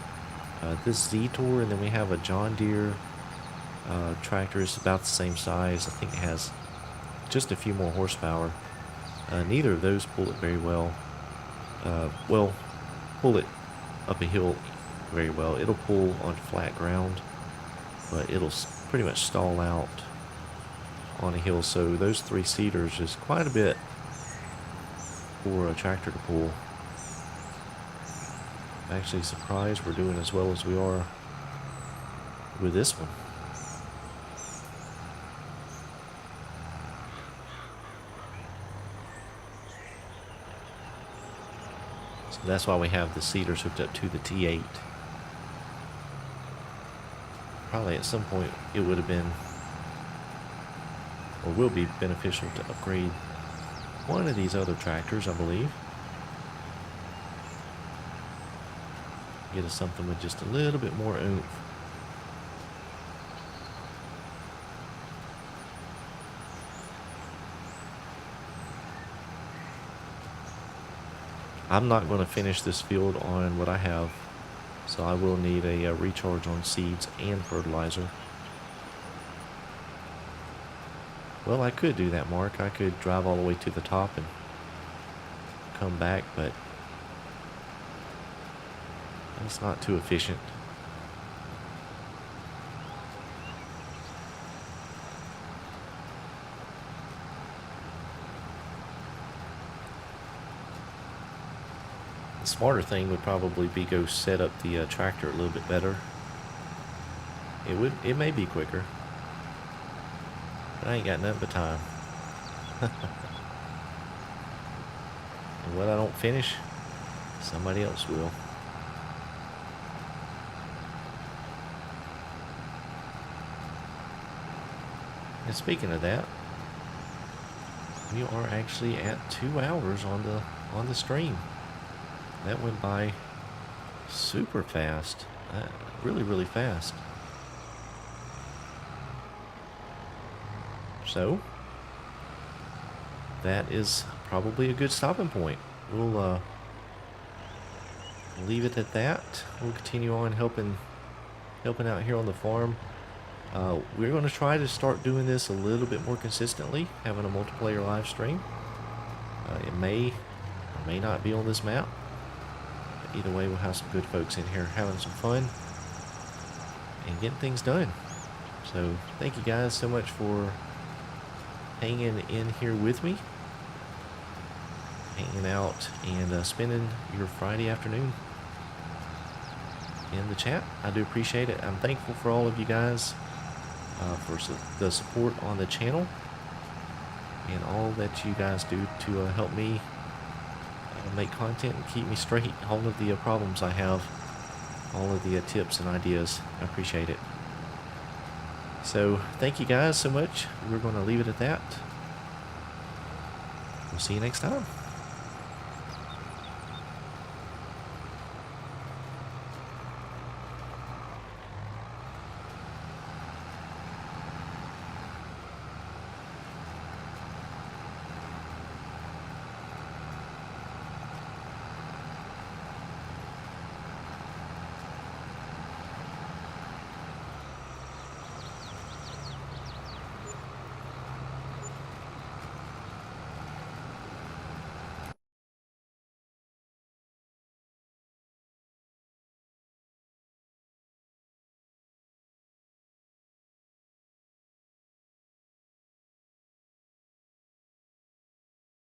This Z-Tour, and then we have a John Deere tractor. Is about the same size. I think it has just a few more horsepower. Neither of those pull it very well. Well, pull it up a hill very well. It'll pull on flat ground, but it'll pretty much stall out on a hill. So those 3-seaters is quite a bit for a tractor to pull. I'm actually surprised we're doing as well as we are with this one. So that's why we have the seaters hooked up to the T8. Probably at some point it would have been, or will be, beneficial to upgrade one of these other tractors, I believe. Get us something with just a little bit more oomph. I'm not going to finish this field on what I have, so I will need a recharge on seeds and fertilizer. Well, I could do that, Mark. I could drive all the way to the top and come back, but it's not too efficient. The smarter thing would probably be go set up the tractor a little bit better. It may be quicker. I ain't got nothing but time. And what I don't finish, somebody else will. And speaking of that, we are actually at 2 hours on the stream. That went by super fast. Really, really fast. So that is probably a good stopping point. We'll leave it at that. We'll continue on helping out here on the farm. We're going to try to start doing this a little bit more consistently, having a multiplayer live stream. It may or may not be on this map. But either way, we'll have some good folks in here having some fun and getting things done. So thank you guys so much for hanging in here with me, hanging out and spending your Friday afternoon in the chat. I do appreciate it. I'm thankful for all of you guys for the support on the channel and all that you guys do to help me make content and keep me straight. All of the problems I have, all of the tips and ideas. I appreciate it. So thank you guys so much. We're going to leave it at that. We'll see you next time.